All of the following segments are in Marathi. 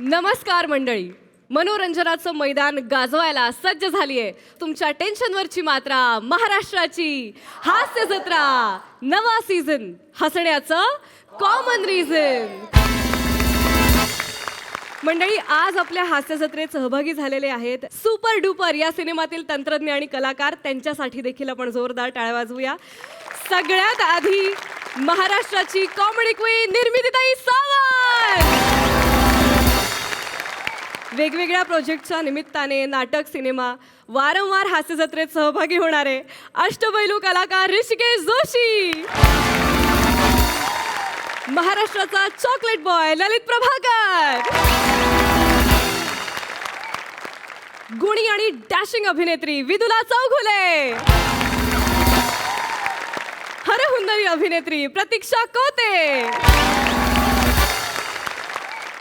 नमस्कार मंडळी. मनोरंजनाचं मैदान गाजवायला सज्ज झालीये तुमच्या टेन्शनवरची मात्रा महाराष्ट्राची हास्य जत्रा नवा सीझन हसण्याचं कॉमन रिझन. मंडळी, आज आपल्या हास्य जत्रेत सहभागी झालेले आहेत सुपर डुपर या सिनेमातील तंत्रज्ञ आणि कलाकार. त्यांच्यासाठी देखील आपण जोरदार टाळ्या वाजवूया. सगळ्यात आधी महाराष्ट्राची कॉमेडी क्वीन निर्मितीताई सावंत. वेगवेगळ्या प्रोजेक्टच्या निमित्ताने नाटक, सिनेमा, वारंवार हास्य जत्रेत सहभागी होणारे अष्टपैलू कलाकार ऋषिकेश जोशी. महाराष्ट्राचा चॉकलेट बॉय ललित प्रभाकर. गुणी आणि डॅशिंग अभिनेत्री विदुला चौघुले. हरहुन्नरी अभिनेत्री प्रतीक्षा कोते.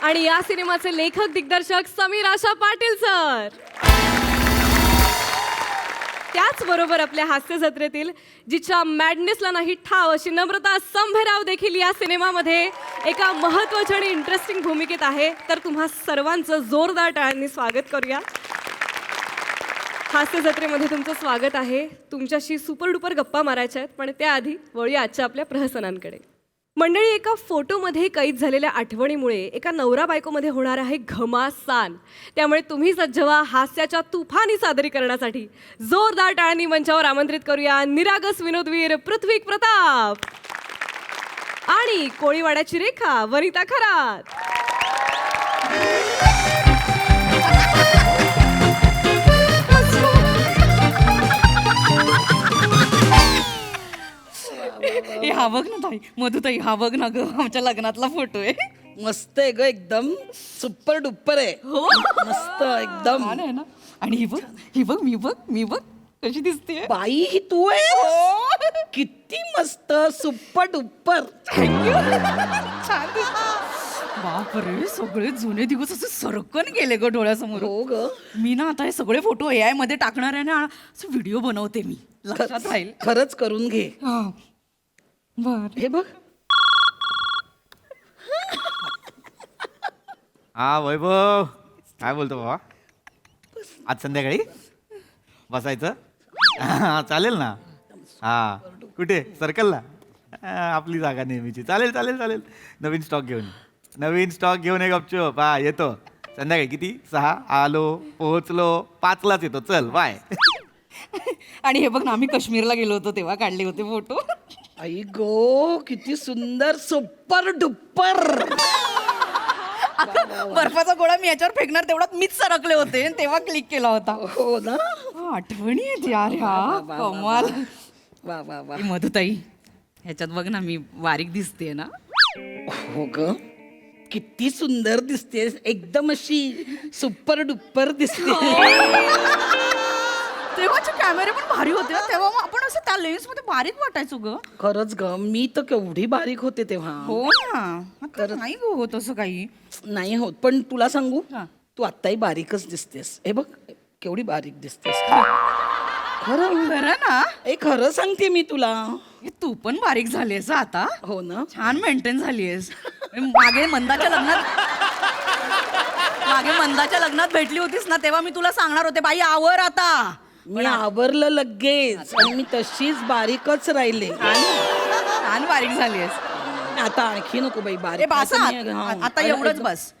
आणि या सिनेमाचे लेखक दिग्दर्शक समीर आशा पाटील सर. त्याचबरोबर आपल्या हास्य जत्रेतील जिच्या मॅडनेसला नाही ठाव अशी नम्रता संभेराव देखील या सिनेमामध्ये एका महत्त्वाच्या आणि इंटरेस्टिंग भूमिकेत आहे. तर तुम्हा सर्वांचं जोरदार टाळ्यांनी स्वागत करूया. हास्य जत्रेमध्ये तुमचं स्वागत आहे. तुमच्याशी सुपर डुपर गप्पा मारायच्या आहेत, पण त्याआधी वळूया आजच्या आपल्या प्रहसनांकडे. मंडळी, एका फोटोमध्ये कैद झालेल्या आठवणीमुळे एका नवरा बायकोमध्ये होणार आहे घमासान. त्यामुळे तुम्ही सज्ज व्हा हास्याच्या तुफानी सादरीकरणासाठी. जोरदार टाळ्यांनी मंचावर आमंत्रित करूया निरागस विनोदवीर पृथ्वी प्रताप आणि कोळीवाड्याची रेखा वनिता खरात. हा बघ ना ताई, मधुताई, हा बघ ना ग, आमच्या लग्नातला फोटो आहे. मस्त आहे ग, एकदम सुपर डुपर आहे. हो मस्त एकदम. छान आहे ना. आणि ही बघ मी बघ कशी दिसते. बाई ही तू आहे. किती मस्त सुपर डुपर. छान दिसते. बापरे, सगळे जुने दिवस असे सरकन गेले ग डोळ्यासमोर. हो ग. मी ना आता हे सगळे फोटो AI मध्ये टाकणार आहे ना, असं व्हिडिओ बनवते मी, लक्षात राहील. खरंच करून घे. बर. हे बघ. हा वैभव, काय बोलतो बाबा? आज संध्याकाळी बसायचं? चालेल ना. हा, कुठे? सर्कलला? आपली जागा नेहमीची. चालेल चालेल चालेल. नवीन स्टॉक घेऊन ये गपचूप. हा, येतो संध्याकाळी. किती? 6? आलो, पोहोचलो, 5लाच येतो. चल बाय. आणि हे बघ ना, आम्ही काश्मीरला गेलो होतो तेव्हा काढले होते फोटो. आई गो, किती सुंदर सुपर डुपर. बर्फाचा गोळा मी याच्यावर फेकणार तेवढ्यात मीच सरकले होते आणि तेव्हा क्लिक केला होता. हो ना. आठवणी आहेत यार ह्या. कमाल. वा वा वा. मधुताई, ह्याच्यात बघ ना, मी बारीक दिसते ना. हो ग, किती सुंदर दिसतेस. एकदम अशी सुपर डुपर दिसते. तेव्हाचे कॅमेरे पण भारी होते ना, तेव्हा मग आपण असं त्या लेन्स मध्ये बारीक वाटायचो ग. खरंच ग, मी तर केवढी बारीक होते तेव्हा. हो ना. आता नाही गो होत असं काही. नाही होत, पण तुला सांगू, हा. तू आत्ताही बारीकच दिसतेस. हे बघ, केवढी बारीक दिसतेस. खरं खरं ना. खरं सांगते मी तुला. हे तू पण बारीक झालीस आता. हो ना. छान मेंटेन झालीयस. मागे मंदाच्या लग्नात भेटली होतीस ना, तेव्हा मी तुला सांगणार होते, बाई आवर आता. मी आवरलं लगेच आणि मी तशीच बारीकच राहिले. छान बारीक झालीयस. आता आणखी नको बाई ए बारीक. बस आता एवढंच बस.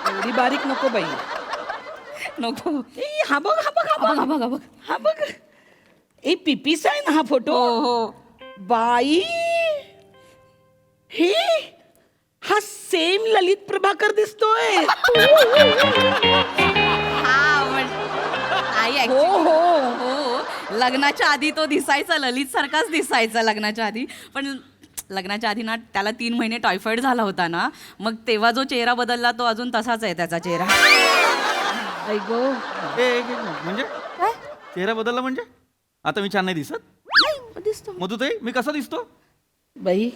एवढी बारीक नको बाई. नको. हा बघ हा बघ हा बघ हा बघ. ए पिपीस आहे ना हा फोटो. हो. बाई, हे हा सेम ललित प्रभाकर दिसतोय. हो हो हो, लग्नाच्या आधी तो दिसायचा ललित सारखाच दिसायचा लग्नाच्या आधी. पण लग्नाच्या आधी ना त्याला 3 महिने टायफॉइड झाला होता ना, मग तेव्हा जो चेहरा बदलला तो अजून तसाच आहे त्याचा चेहरा. आई गो. म्हणजे चेहरा बदलला म्हणजे? आता मी छान नाही दिसत? दिसतो. मधुताई, मी कसा दिसतो? बाई,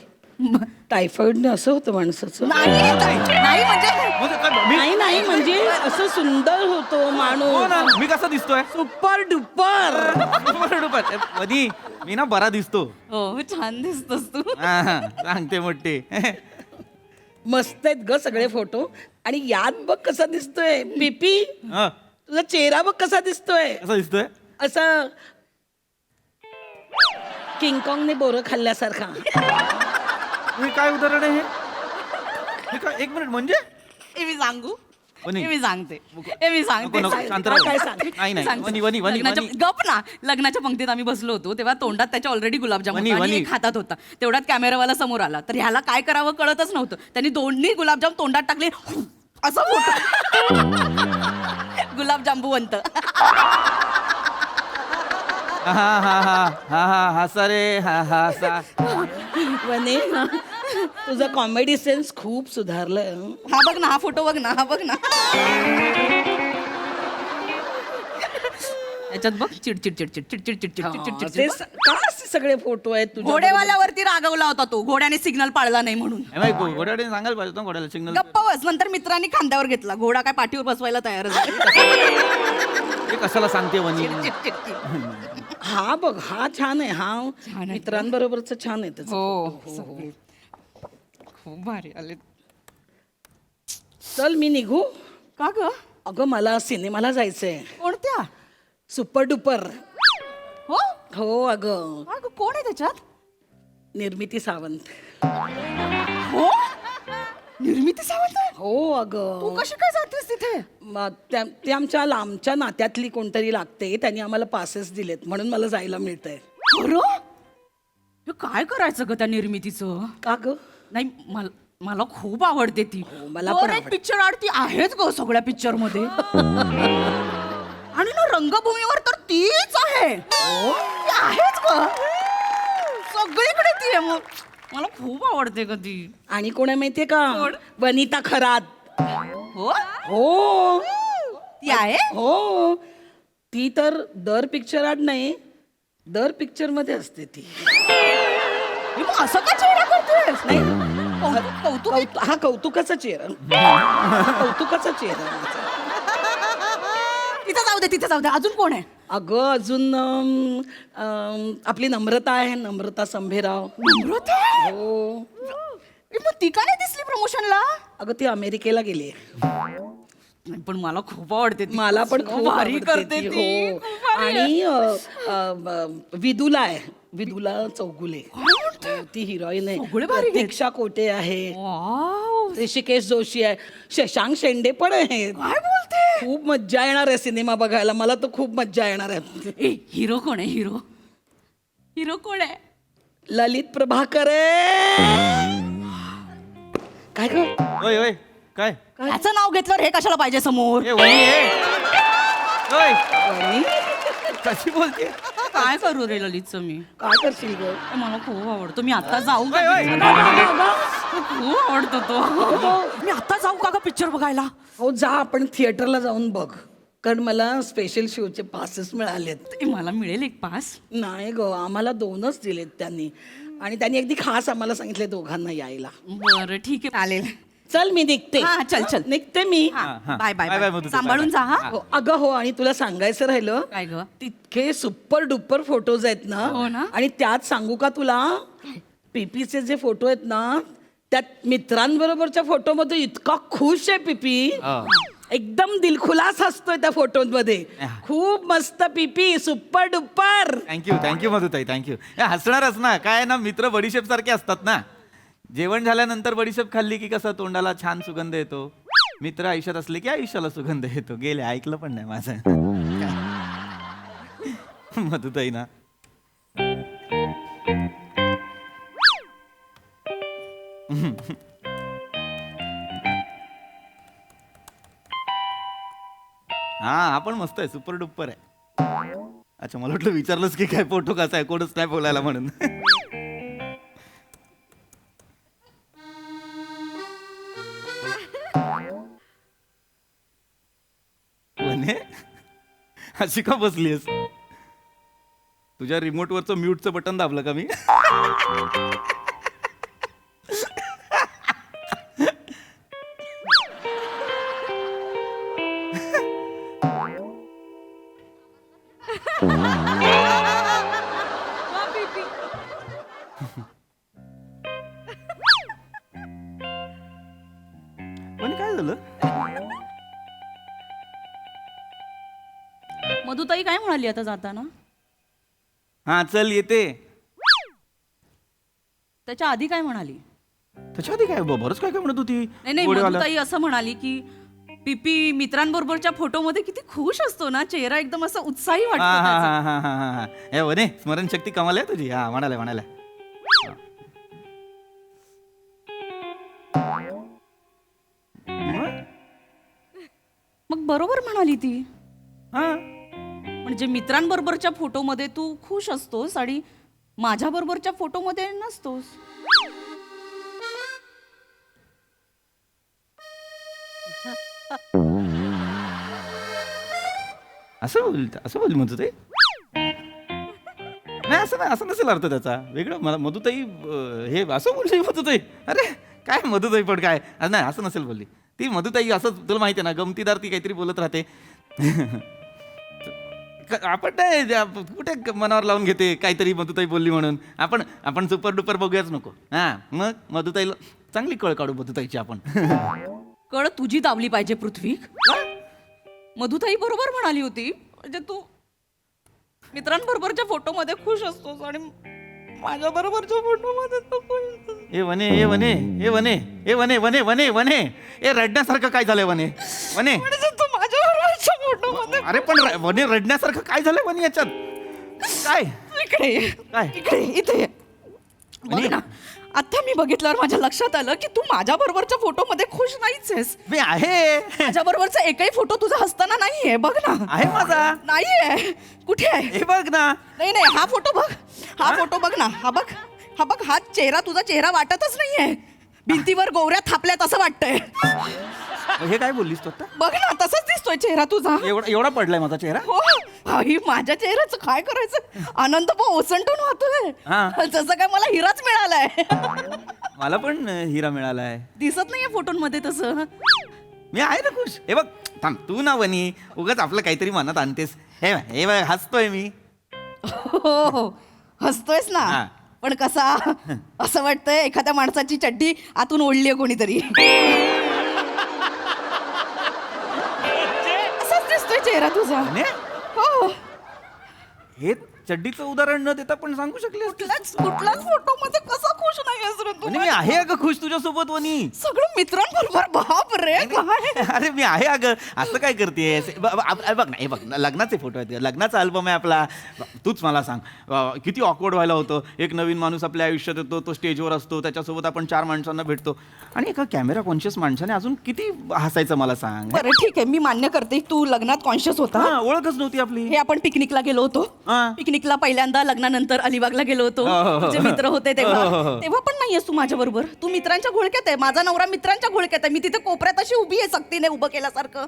टायफॉइडने असं होतं माणसाचं. नाही नाही म्हणजे असं सुंदर होतो हो माणूस. ना, मी कसा दिसतोय? Super duper. मधी मी ना बरा दिसतो. हो, छान दिसतोस तू. सांगते मोठी. मस्त आहेत ग सगळे फोटो. आणि यात बघ कसा दिसतोय पीपी. हा, तुझा चेहरा बघ कसा दिसतोय. कसं दिसतोय? असं किंगकॉंगने बोरं खाल्ल्यासारखा. हे काय उदाहरण आहे हे? हे काय? एक मिनिट, म्हणजे हे मी सांगू वनी. हे मी सांगते हे मी सांगते नको, नको, शांत राहा. काय सांग? नाही नाही, सांगते. वनी वनी वनी लग्नाच्या- वनी. गप ना. लग्नाच्या पंक्तीत आम्ही बसलो होतो तेव्हा तोंडात त्याच्या ऑलरेडी गुलाबजाम वनी, होता आणि वनी. एक हातात होता. तेवढ्यात कॅमेरावाला समोर आला तर ह्याला काय करावं कळतच नव्हतं. त्यांनी दोन्ही गुलाबजाम तोंडात टाकले असं फोटो गुलाबजांबूवंत. हा हा हा हा हा हा हा सरे हा हा सा. वने तुझा कॉमेडी सेन्स खूप सुधारलाय हं. हा बघ ना, हा फोटो बघ ना, हा बघ ना. याच्यात बघ चिडचिड चिडचिड चिडचिड चिडचिड चिडचिड ते चिडचिड. का असे सगळे फोटो आहेत तुझ्या घोडेवाल्यावरती रागवला होता तो, घोड्याने सिग्नल पाळला नाही म्हणून. हे बाई, घोड्याने सांगायला पाहिजे होतं घोड्याला सिग्नल. गप्पा बस. नंतर मित्रांनी खांद्यावर घेतला, घोडा काय पाठीवर बसवायला तयार हे कशाला सांगते वनी? हा बघ हा छान आहे. हा आहे. मित्रांबरोबरच छान आहे त्याचं. हो खूप भारी आले. चल मी निघू. का ग? अगं मला सिनेमाला जायचंय. कोणत्या? Super duper. हो हो अगं का ग? कोण आहे त्याच्यात? निर्मिती सावंत. हो निर्मिती सावंत आहे? हो तू अगं कशी काय जातेस तिथे? ते आमच्या लांबच्या नात्यातली कोणतरी लागते. त्यांनी आम्हाला पासेस दिलेत म्हणून मला जायला मिळतंय. खरं? हे काय करायचं ग त्या निर्मितीचं? का ग? नाही मला खूप आवडते ती. मला पण एक पिक्चर आरती आहेच ग सगळ्या पिक्चर मध्ये. आणि ना रंगभूमीवर तर तीच आहे. ती आहेच ग सगळीकडे ती आहे. मग मला खूप आवडते ग ती. आणि कोण आहे माहितीये का? कोण? वनिता खरात. हो हो ती आहे. हो ती तर दर पिक्चर आड नाही दर पिक्चर मध्ये असते ती. हे मग असं का चेहरा करतोयस? नाही कौतुक हा कौतुकाचा चेहरा. हा कौतुकाचा चेहरा माझा. तिथे जाऊ दे. अजून कोण आहे? अगं अजून आपली नम्रता आहे. नम्रता संभेराव. नम्रता? हो मग ती का नाही दिसली प्रमोशनला? अगं ती अमेरिकेला गेली. पण मला खूप आवडते ती. मला पण इतकं खूप भारी आवडते करते ती. ती. हो खूप भारी आहे. आणि विदुला आहे. विदुला चौगुले. हो, ती हिरोईन आहे. सगळे भारी आहेत. प्रतीक्षा कोटे आहे. वाव. ऋषिकेश जोशी आहे. शशांक शेंडे पण आहे. काय बोलते? खूप मज्जा येणार आहे सिनेमा बघायला. मला तर खूप मज्जा येणार आहे. ए हिरो कोण आहे? हिरो कोण आहे? ललित प्रभाकर काय ग? ओय ओय काय? ह्याचं नाव घेतल्यावर हे कशाला पाहिजे समोर? ए वनी ए. ओय वहिनी, कशी बोलते? काय करू रे ललितचं मी? काय करशील ग? ए, मला खूप आवडतो. मी आता जाऊ का? ओय, ओय. खूप आवडतो तो. मी आता जाऊ का पिक्चर बघायला? हो जा आपण थिएटरला जाऊन बघ. कारण मला स्पेशल शोचे पासेस मिळालेत. ए, मला मिळेल एक पास? नाही ग आम्हाला 2च दिलेत त्यांनी. आणि त्यांनी अगदी खास आम्हाला सांगितले दोघांना यायला. बरं ठीक आहे चालेल. चल मी निघते. हा, चल. निघते मी. हा, हा. Bye bye, bye, bye Madhukar, सांभाळून बाय, जा हा. हो, अगं हो आणि तुला सांगायचं राहिलं काय ग? तितके सुपर डुपर फोटोज आहेत हो ना. ना? आणि त्यात सांगू का तुला पीपीचे जे फोटो आहेत ना त्यात मित्रांबरोबरच्या फोटोमध्ये इतका खुश आहे पीपी. हा. एकदम दिलखुलास हसतोय त्या फोटोमध्ये. खूप मस्त PP super duper. Thank you Madhutai thank you. हसणारच ना. काय ना, मित्र बडीशेप सारखे असतात ना. जेवण झाल्यानंतर बडीशेप खाल्ली की कसं तोंडाला छान सुगंध येतो. मित्र आयुष्यात असले की आयुष्याला सुगंध येतो. गेले ऐकलं पण नाही माझं. मधुताई ना. हा आपण मस्त आहे. सुपर डुप्पर आहे. अच्छा मला वाटलं विचारलंच की काय फोटो कसा आहे कोणच नाही बोलायला म्हणून. वने अशी का बसलीस? तुझ्या रिमोटवरचं म्यूटचं बटन दाबलं का मी? पण काय झालं? मधुताई काय म्हणाली आता जाताना? हा चल येते. त्याच्या आधी काय म्हणाली? त्याच्या आधी काय बरंच काय काय म्हणत होती. नाही नाही, गोडेवाला. मधुताई असं म्हणाली की पीपी मित्रांबरोबरच्या फोटोमध्ये किती खुश असतो ना, चेहरा एकदम असा उत्साही हा वाटतो हा त्याचा. हा हा हा हा. ए वने स्मरणशक्ती कमाल आहे तुझी. हा म्हणाले म्हणाले. मग बरोबर म्हणाली ती. हा म्हणजे मित्रांबरोबरच्या फोटोमध्ये तू खुश असतोस आणि माझ्या बरोबरच्या फोटोमध्ये नसतोस. असं बोल म्हणतो ते. नाही असं नाही, असं नसेल अर्थ त्याचा वेगळं. मला मधुताई हे असं बोलली मधुताई. अरे काय मधुताई पण काय नाही असं नसेल बोलली ती. मधुताई असं तुला माहिती आहे ना, गमतीदार ती काहीतरी बोलत राहते. आपण नाही कुठे मनावर लावून घेते काहीतरी मधुताई बोलली म्हणून. आपण सुपर डुपर बघूयाच नको. हा मग मधुताईला चांगली कळ काढू मधुताईची आपण. कळ तुझी दावली पाहिजे पृथ्वी. मधुताई बरोबर म्हणाली होती. म्हणजे तू मित्रांबरोबरच्या फोटोमध्ये खुश असतोस आणि माझ्या बरोबरच्या फोटोमध्ये तू खुश असतोस. ए वने ए वने ए वने ए वने वने वने वने ए रडण्यासारखं काय झालंय वने वने. म्हणजे तू माझ्या बरोबरच्या फोटोमध्ये. अरे पण वने रडण्यासारखं काय झालंय वने याच्यात काय इकडे ये. काय? इकडे ये, इथे ये. बघ वने. ना, आता मी बघितल्यावर माझ्या लक्षात आलं की तू माझ्या बरोबरच्या फोटोमध्ये खुश नाहीच आहेस. मी आहे माझ्या बरोबरचा एकही फोटो तुझा हसताना नाहीये. बघ ना. आहे माझा. नाहीये. कुठे आहे? हे बघ ना. नाही नाही, हा फोटो बघ. हा फोटो बघ ना. हा बघ. हा बघ. हा चेहरा तुझा चेहरा वाटतच नाहीये. भिंतीवर गोवऱ्या थापल्यात असं वाटतंय. हे काय बोललीस तू आता? बघ ना, तसाच दिसतोय चेहरा तुझा. एवढा पडलाय माझा चेहरा. हो. आई, माझ्या चेहऱ्याचं काय करायचं? आनंद पण ओसंडून वाहतोय. हा. जसं काय मला हिराच मिळालाय. मला पण हिरा मिळालाय. दिसत नाहीये फोटोंमध्ये तसं. मी आहे ना खुश. हे बघ थांब तू ना वनी उगाच आपलं काहीतरी मनात आणतेस. हे बघ हसतोय मी. हो हो, हसतोयस ना. हा. पण कसा? असं वाटतंय एखाद्या माणसाची चड्डी आतून ओढलीये कोणीतरी. असाच दिसतोय चेहरा तुझा. वने, हो. हे चड्डीचं उदाहरण न देता पण सांगू शकले. कुठल्याच फोटो मध्ये कसा खुश नाही रे तू? वने मी आहे अगं खुश तुझ्यासोबत वनी. सगळं मित्रांबरोबर. बाप रे काय. अरे मी आहे अगं. असं काय करतेस? बघ ना हे बघ ना, लग्नाचे फोटो आहेत. लग्नाचा अल्बम आहे आपला. तूच मला सांग किती ऑकवर्ड व्हायला होतं. एक नवीन माणूस आपल्या आयुष्यात येतो, तो स्टेजवर असतो, त्याच्यासोबत आपण 4 माणसांना भेटतो आणि एका कॅमेरा कॉन्शियस माणसाने अजून किती हसायचं मला सांग. बरं ठीक आहे, मी मान्य करते तू लग्नात कॉन्शियस होता. हा ओळखच नव्हती आपली. हे आपण पिकनिकला गेलो होतो. हा. पिकनिकला पहिल्यांदा लग्नानंतर अलिबागला गेलो होतो. हो, हो, हो. जे मित्र होते तेव्हा हो, हो, हो. तेव्हा पण नाहीयेस तू माझ्या बरोबर. तू मित्रांच्या घोळक्यात आहे. माझा नवरा मित्रांच्या घोळक्यात आहे. मी तिथे कोपऱ्यात अशी उभी आहे सक्तीने उभं केल्यासारखं.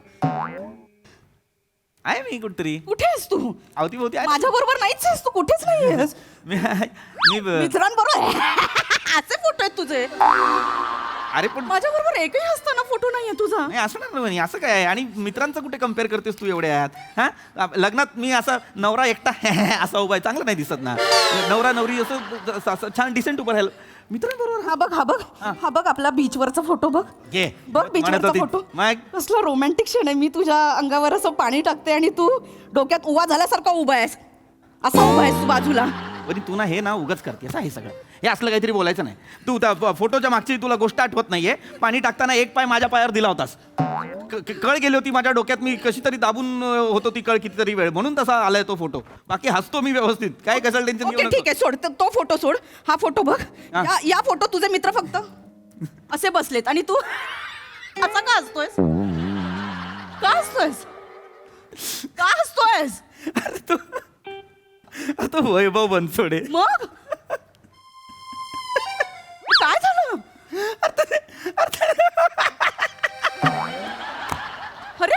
आहे मी कुठतरी कुठे आहेस तू? अवतीभोवती आहे. माझ्या बरोबर नाहीच आहेस तू. कुठेच नाहीयेस. मी मित्रांबरोबर असे फोटो आहेत तुझे. अरे पण माझ्या बरोबर एकही हसताना फोटो नाहीये तुझा. नाही असं नाही म्हणे. असं काय आहे? आणि मित्रांचं कुठे कम्पेअर करतेस तू एवढ्यात? हा लग्नात मी असा नवरा एकटा असा उभा आहे चांगलं नाही दिसत ना. नवरा नवरी असं छान डिसेंट उभं राहिलं मित्रांबरोबर. हा बघ, हा बघ, हा बघ आपला बीचवरचा फोटो बघ. घे. बघ बीचवरचा फोटो. कसला रोमॅन्टिक क्षण आहे. मी तुझ्या अंगावर असं पाणी टाकते आणि तू डोक्यात उभा झाल्यासारखा उभा आहेस. असा उभा आहेस तू बाजूला. वरी तू ना हे ना उगाच करतेस हे सगळं. हे असलं काहीतरी बोलायचं नाही. तू त्या फोटोच्या मागची तुला गोष्ट आठवत नाहीये. पाणी टाकताना एक पाय माझ्या पायावर दिला होतास. कळ गेली होती माझ्या डोक्यात. मी कशी तरी दाबून होतो ती कळ कितीतरी वेळ, म्हणून तसा आलाय तो फोटो. बाकी हसतो मी व्यवस्थित. काय कशाला टेन्शन घेऊ ओके नको. ठीक आहे, सोड तो फोटो सोड. हा फोटो बघ. हा. या फोटो तुझे मित्र फक्त असे बसलेत आणि तू असा का हसतोयस? का हसतोयस? का हसतोयस? अरे तो वैभव बनसोडे. मग काय झालं? अरे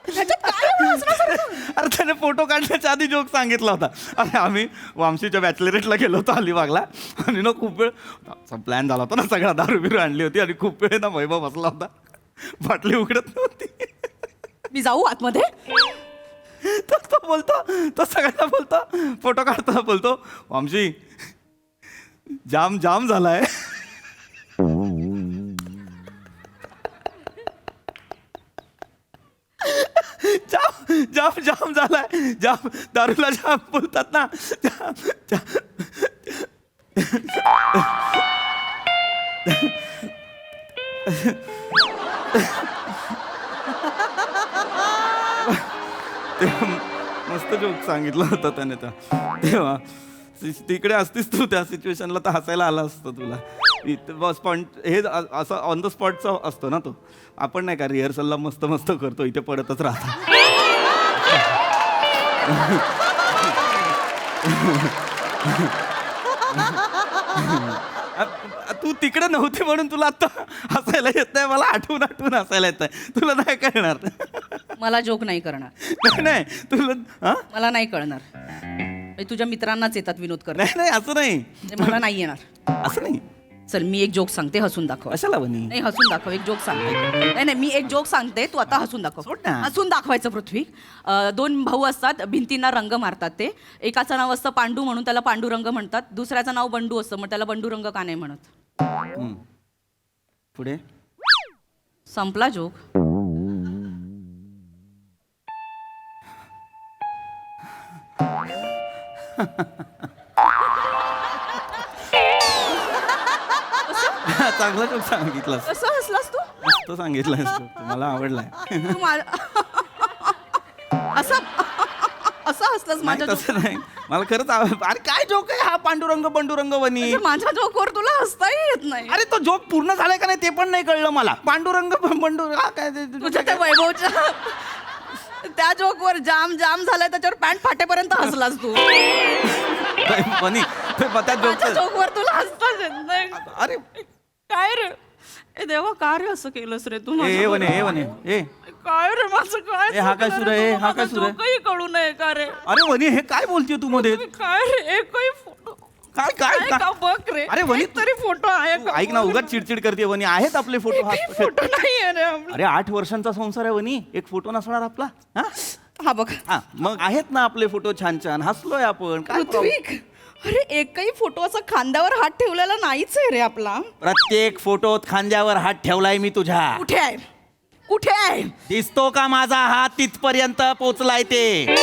ह्याच्यात काय एवढं हसण्यासारखं? अरे त्याने फोटो काढण्याच्या आधी जोक सांगितला होता. अरे आम्ही वामशीच्या बॅचलरेटला गेलो होतो अलिबागला आणि ना खूप वेळ प्लॅन झाला होता ना सगळा. दारू बिरू आणली होती आणि खूप वेळ ना वैभव बसला होता. बाटली उघडत नव्हती. मी जाऊ आतमध्ये? तो बोलतो, तो सगळ्यांना बोलतो, फोटो काढतो बोलतो, वामशी जाम जाम झालाय. ज्या दारूला ज्या बोलतात ना तेव्हा मस्त जोक सांगितला होता त्याने तेव्हा तिकडे असतीस तू त्या सिच्युएशनला तर हसायला आला असतं तुला. हे असं ऑन द स्पॉटचा असतो ना तो. आपण नाही का रिहर्सलला मस्त मस्त करतो, इथे पडतच राहतो. तू तिकडे नव्हती म्हणून तुला आता हसायला येत नाही, मला आठवून आठवून हसायला येत आहे. तुला नाही कळणार. मला जोक नाही करणार. नाही तुला मला नाही कळणार. तुझ्या मित्रांनाच येतात विनोद कर. नाही असं नाही, मला नाही येणार. असं नाही. चल मी एक जोक सांगते, हसून दाखव. कशाला बनी? नाही हसून दाखव, एक जोक सांगते. नाही मी एक जोक सांगते, तू आता हसून दाखव. सोड ना. हसून दाखवायचं पृथ्वी. 2 भाऊ असतात, भिंतींना रंग मारतात ते. एकाचं नाव असतं पांडू म्हणून त्याला पांडुरंग म्हणतात. दुसऱ्याचं नाव बंडू असतं, मग त्याला बंडूरंग का नाही म्हणत? पुढे संपला जोक. चांगला जोक सांगितलास. कसं हसलास तू? मस्त सांगितलास जोक, मला आवडलाय. तू असं असं हसलास नाही माझ्या तसं नाही, मला खरंच अरे काय जोक आहे हा पांडुरंग बंडुरंग वनी. माझ्या जोकवर तुला हसताही येत नाही. अरे तो जोक पूर्ण झालाय का नाही ते पण नाही कळलं मला. पांडुरंग बंडुरंग काय तुझ्या त्या वैभवच्या त्या जोकवर जाम जाम झालाय, त्याच्यावर पॅन्ट फाटेपर्यंत हसलास तू. वनी त्या माझ्या जोक जोकवर तुला हसताच येत नाही. अरे काय रे ए देवा, का रे असं केलंस रे तू? ए वने ए वने ए काय रे माझं काय ए, हा काय सुरू आहे? हा काय सुरू आहे? जोकही कळू नये का रे? अरे वनी हे काय बोलतीये तू मध्ये? काय रे एकही फोटो काय काय आहे का बघ रे. अरे वनी तरी फोटो आहे तू का? ऐक ना, उगाच चिडचिड करते वनी. आहेत आपले फोटो. फोटो नाही आहे रे आपला. अरे 8 वर्षांचा संसार आहे वनी, एक फोटो नसणार आपला? हा बघ हा मग आहेत ना आपले फोटो छान छान, हसलोय आपण. काय problem? ऋत्विक, अरे एकही फोटो असं खांद्यावर हात ठेवलेला नाहीच आहे रे आपला. प्रत्येक फोटोत खांद्यावर हात ठेवलाय मी तुझ्या. कुठे आहे? कुठे आहे? दिसतो का माझा हात तिथपर्यंत पोचलाय ते?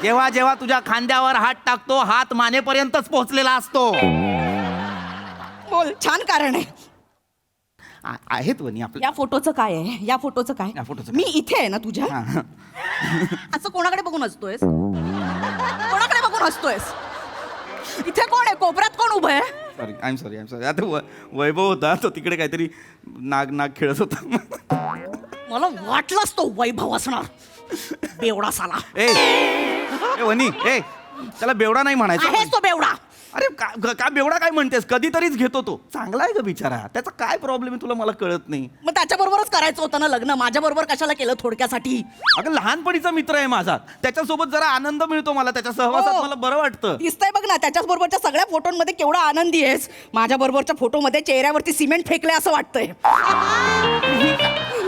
जेव्हा जेव्हा तुझ्या खांद्यावर हात टाकतो, हात मानेपर्यंतच पोहोचलेला असतो. बोल, छान कारण आहे. आहेत वनी आपले. या फोटोचं काय आहे? या फोटोचं काय? या फोटोचं मी इथे आहे ना तुझ्या. हा. असं कोणाकडे बघून हसतोयस? कोणाकडे बघून हसतोयस? इथे कोण आहे? कोपऱ्यात कोण उभं आहे? Sorry I am sorry. आता वैभव होता तो तिकडे काहीतरी नाग खेळत होता. मला वाटलंच तो वैभव असणार. बेवडा साला ए वनी ए त्याला बेवडा नाही म्हणायचं. आहे तो बेवडा. अरे का बेवडा काय म्हणतेस? कधीतरीच घेतो तो. चांगला आहे ग बिचारा. त्याचा काय प्रॉब्लेम आहे तुला मला कळत नाही. मग त्याच्या बरोबरच करायचं होतं ना लग्न. माझ्या बरोबर कशाला केलं थोडक्यासाठी? अगं लहानपणीचा मित्र आहे माझा, त्याच्यासोबत जरा आनंद मिळतो मला, त्याच्या सहवासात हो. मला बरं वाटतं. दिसतंय बघ ना, त्याच्याच बरोबरच्या सगळ्या फोटोंमध्ये केवढा आनंदी आहेस. माझ्या बरोबरच्या फोटोमध्ये चेहऱ्यावरती सिमेंट फेकले असं वाटतंय.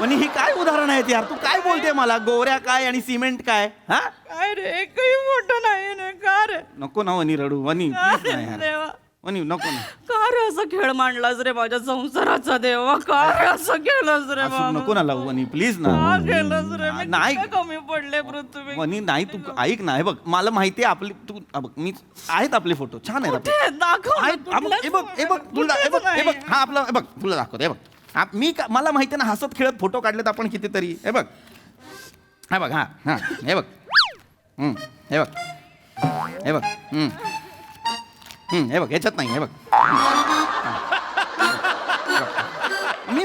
आणि ही काय उदाहरण आहेत यार? तू काय बोलते मला? गोऱ्या काय आणि सिमेंट काय? हा काय रे, एकही फोटो नाही ना. का रे? नको ना वनी रडू. वनी please नाही यार. देवा, वनी नको ना. का रे असं खेळ मांडलास रे माझ्या संसाराचा? देवा, का रे असं केलंस रे असं बाबा? नको ना लावू वनी प्लीज ना. का केलंस रे? मी नाही. किती कमी पडले पृथ्वी. वनी नाही, तू ऐक ना. हे बघ मला माहिती आहे आपली तू बघ मी आहेत आपले फोटो छान आहेत आपले. कुठे? दाखव ना, आहेत. हा बघ, हे बघ हे बघ तुला हे बघ कुठेच हे बघ नाही. हा आपला हे बघ तुला दाखवतो. हे बघ मला माहिती आहे ना, हसत खेळत फोटो काढलेत आपण कितीतरी. हे बघ हा बघ. हा हा हे बघ. हे बघ हे बघ. हे बघ ह्याच्यात नाही. हे बघ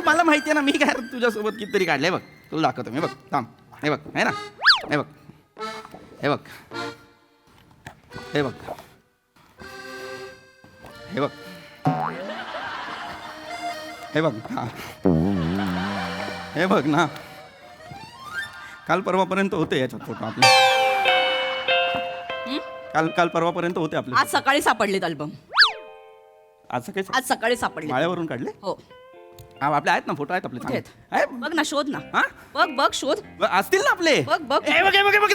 मला माहिती आहे ना, मी काय तुझ्यासोबत कितीतरी काढले. बघ तुला दाखवतो मी. बघ थांब. हे बघ आहे ना. हे बघ हे बघ हे बघ हे बघ हे बघ. हा हे बघ ना, काल परवापर्यंत होते याच्यात फोटो आपले. काल परवापर्यंत होते आपले. आज सकाळी सापडलेत अल्बम. आज काही आज सकाळी सापडले. माळ्यावरून काढले. हो. हा आपले आहेत ना फोटो आहेत आपले कुठे चांगले. आहेत? आहे? बघ ना, शोध ना. हा? बघ शोध. असतील ना आपले. बघ बघ. हे बघ हे बघ हे बघ.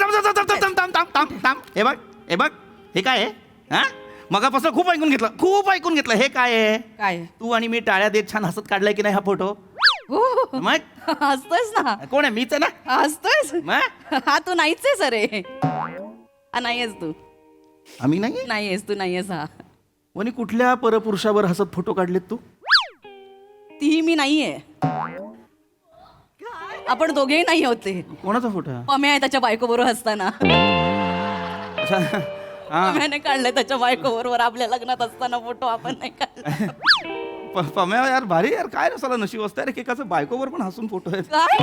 थांब. हे बघ हे बघ. हे काय आहे? हा मगापासून खूप ऐकून घेतलं. हे काय आहे? काय? तू आणि मी टाळ्या देत छान हसत काढलाय की नाही हा फोटो? हो मग हसतोयस ना, कोण आहे? मीच आहे ना. हसतोयस. मग हा तू नाहीच आहेस अरे, हा नाहीयेस तू, आम्ही नाही. नाहीयेस तू, नाहीयेस हा. वनी कुठल्या परपुरुषावर हसत फोटो काढलेत तू? तीही मी नाहीये, आपण दोघेही नाही होते. कोणाचा फोटो हा? पम्या आहे त्याच्या बायकोबरोबर हसताना, अच्छा. हा पम्याने काढलाय त्याच्या बायकोबरोबर आपल्या लग्नात असताना फोटो, आपण नाही काढला. पम्या यार भारी यार, काय नसाला नशीब असतं रे, एकाचं बायकोवर पण हसून फोटो आहेत. काय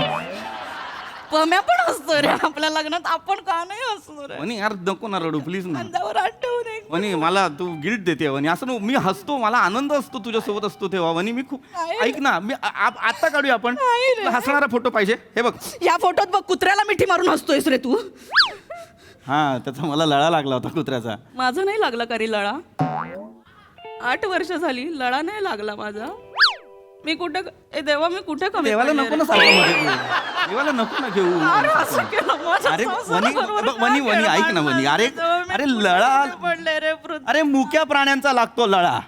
पम्या पण हसतो रे आपल्या लग्नात, आपण का नाही हसतो रे? वनी यार नको ना रडू प्लीज ना. अंगावर आठवून एक वनी मला तू गिल्ट देते वनी, असं नको. मी हसतो, मला आनंद असतो तुझ्यासोबत असतो तेव्हा. वनी मी खूप ऐक ना, मी आता काढूया आपण. तुला हसणारा फोटो पाहिजे? हे बघ. या फोटोत बघ, कुत्र्याला मिठी मारून हसतोयस रे तू. हा त्याचा मला लळा लागला होता कुत्र्याचा. माझा नाही लागला करी लळा, 8 वर्ष झाली लळा नाही लागला माझा. मी कुठे देवा, मी कुठे कमी देवाला पडले नको रे? ना सारखं मध्ये घेऊ. देवाला नको ना घेऊ. अरे असं केलं माझ्या अरे संसाराबरोबर वनी काय वनी केलं ऐक ना माझं? वनी. अरे तेव्हा मी अरे कुठे लळा, पडले रे पृथ्वी. अरे मुक्या प्राण्यांचा लागतो लळा.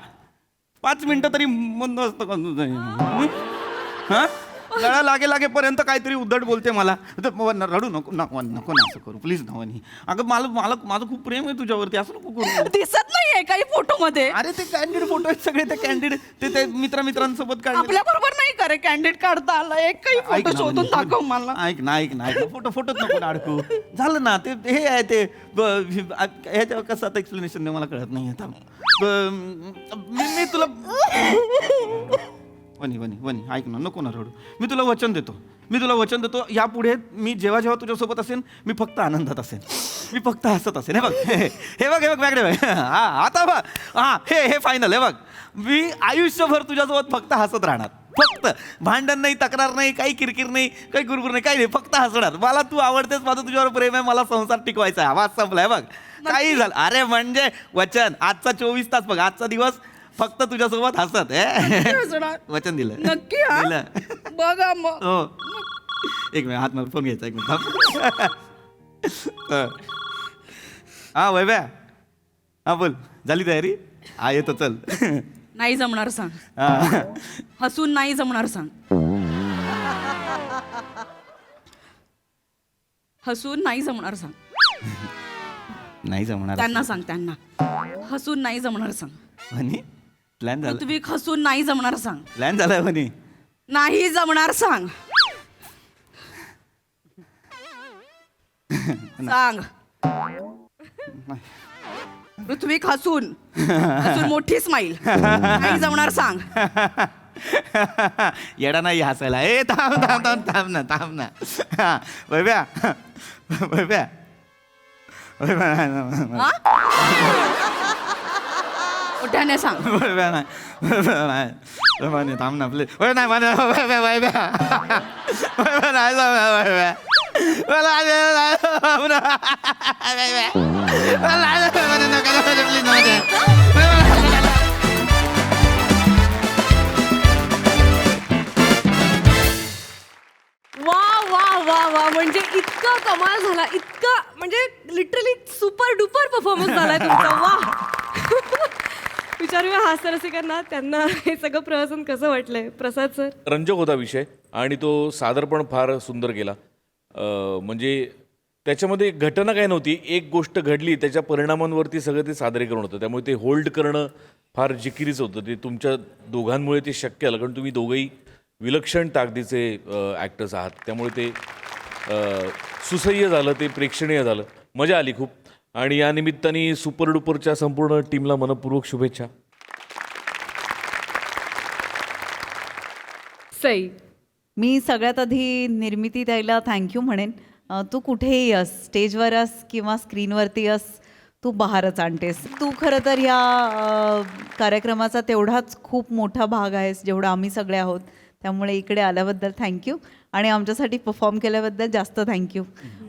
5 मिनिटं तरी मंद असतं का तुझं? हा लळा लागेपर्यंत काहीतरी उद्धट बोलते मला. रडू नको नको नको ना असं करू प्लीज ना वनी. अगं मला मला माझं खूप प्रेम आहे तुझ्यावरती, असं नको करू. दिसत नाहीये काही फोटो मध्ये. अरे ते कॅन्डिड फोटो आहेत सगळे, ते कॅन्डिड ते मित्रांसोबत काढले. आपल्या बरोबर नाही करे कॅन्डिडेट काढता आला एक काही ऐक फोटो ना शोधून वनी, दाखव मला. ऐक ना फोटोच नको अडकू. झालं ना ते हे आहे ते ह्याच्यावर कसं आता एक्सप्लेनेशन दे मला कळत नाही आता. मी तुला वनी ऐक ना, नको ना रडू. मी तुला वचन देतो यापुढे मी जेव्हा तुझ्यासोबत असेन मी फक्त आनंदात असेन, मी फक्त हसत असेन. हे बघ हे बघ बॅकडे बघ. हा आता बघ, हा हे फायनल. हे बघ मी आयुष्यभर तुझ्यासोबत फक्त हसत राहणार. फक्त भांडण नाही, तक्रार नाही, काही किरकिर नाही, काही गुरगुर नाही, काही नाही, फक्त हसणार. मला तू आवडतेस, माझं तुझ्यावर प्रेम आहे, मला संसार टिकवायचा आहे. आवाज संपलाय बघ. काही झालं अरे म्हणजे वचन. आजचा 24 तास बघ, आजचा दिवस फक्त तुझ्यासोबत हसत. वचन दिलं. नक्की हा? दिलं. बघा मग. हो एक मिनिट, हात मला फोन घ्यायचा एक मिनिट. हा वैभ्या, हा बोल, झाली तयारी? हा येतो चल. नाही जमणार सांग, हा. हसून नाही जमणार सांग, हसून नाही जमणार सांग. नाही जमणार. त्यांना सांग, त्यांना हसून नाही जमणार सांग. म्हणी प्लॅन झाला, पृथ्वी हसून नाही जमणार सांग. प्लॅन झालाय म्हणी. नाही जमणार सांग. सांग पृथ्वी हसून मोठी स्माईल. नाही जमणार सांग. येडा नाही हसायला. ए थांब ना. हा वैभ्या हा? मोठ्याने सांग. नाही थांब ना प्लीज. नाही मला वा म्हणजे इतका कमाल झाला, इतका म्हणजे लिटरली सुपर डुपर परफॉर्मन्स झालाय तुमचा. वा विचारूया हास्य रसिकांना, त्यांना हे सगळं प्रहसन कसं वाटलंय. प्रसाद सर. रंजक होता विषय आणि तो सादरपण फार सुंदर केला. म्हणजे त्याच्यामध्ये घटना काय नव्हती, एक गोष्ट घडली त्याच्या परिणामांवरती सगळं ते सादरीकरण होतं. त्यामुळे ते होल्ड करणं फार जिकिरीचं होतं. ते तुमच्या दोघांमुळे ते शक्य आलं, कारण तुम्ही दोघंही विलक्षण ताकदीचे ॲक्टर्स आहात. त्यामुळे ते सुसह्य झालं, ते प्रेक्षणीय झालं, मजा आली खूप. आणि या निमित्ताने सुपर डुपरच्या संपूर्ण टीमला मनपूर्वक शुभेच्छा. सई. मी सगळ्यात आधी निर्मिती द्यायला थँक्यू म्हणेन. तू कुठेही अस, स्टेजवर अस किंवा स्क्रीनवरती अस, तू बहारच आणतेस. तू खरं तर ह्या कार्यक्रमाचा तेवढाच खूप मोठा भाग आहेस जेवढा आम्ही सगळे आहोत. त्यामुळे इकडे आल्याबद्दल थँक्यू आणि आमच्यासाठी परफॉर्म केल्याबद्दल जास्त थँक्यू.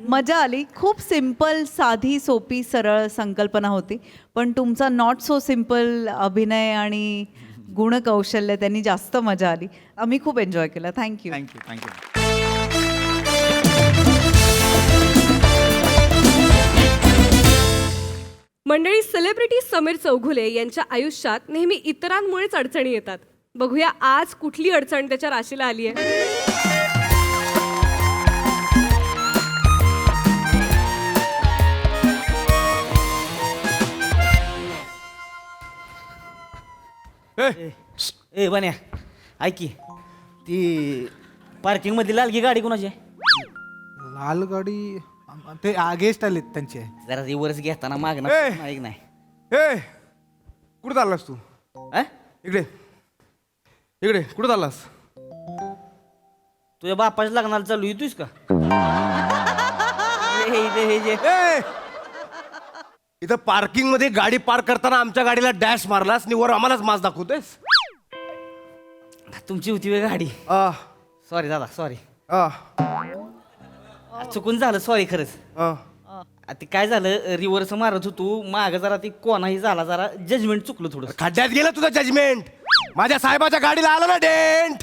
मजा आली. खूप सिम्पल, साधी, सोपी, सरळ संकल्पना होती, पण तुमचा नॉट सो सिम्पल अभिनय आणि गुणकौशल्य त्यांनी जास्त मजा आली. आम्ही खूप एन्जॉय केलं. थँक्यू. मंडळी, सेलिब्रिटी समीर चौघुले यांच्या आयुष्यात नेहमी इतरांमुळेच अडचणी येतात. बघूया आज कुठली अडचण त्याच्या राशीला आली आहे. ए बन्या ऐक की ती पार्किंग मधली लालगी गाडी कोणाची आहे? लाल गाडी ते गेस्ट आलेत त्यांचे. जरा रिव्हर्स घेताना मागणं ए! ऐक नाही ए कुठं चाललास तू? हा? इकडे इकडे कुठं चाललास? तुझ्या बापाच्या लग्नाला चालू येतोयस का? हे जे ए इथं पार्किंग मध्ये गाडी पार्क करताना आमच्या गाडीला डॅश मारलास आणि वर आम्हालाच मास दाखवतोयस. तुमची होती वे गाडी. आ, सॉरी दादा सॉरी, आ, चुकून झालं सॉरी खरंच. आ. ते काय झालं रिव्हर्स मारत होतो माग जरा ती कोणाही झाला जरा जजमेंट चुकलं थोडं. खड्ड्यात गेलं तुझं जजमेंट. माझ्या साहेबाच्या गाडीला आलं ना डेंट.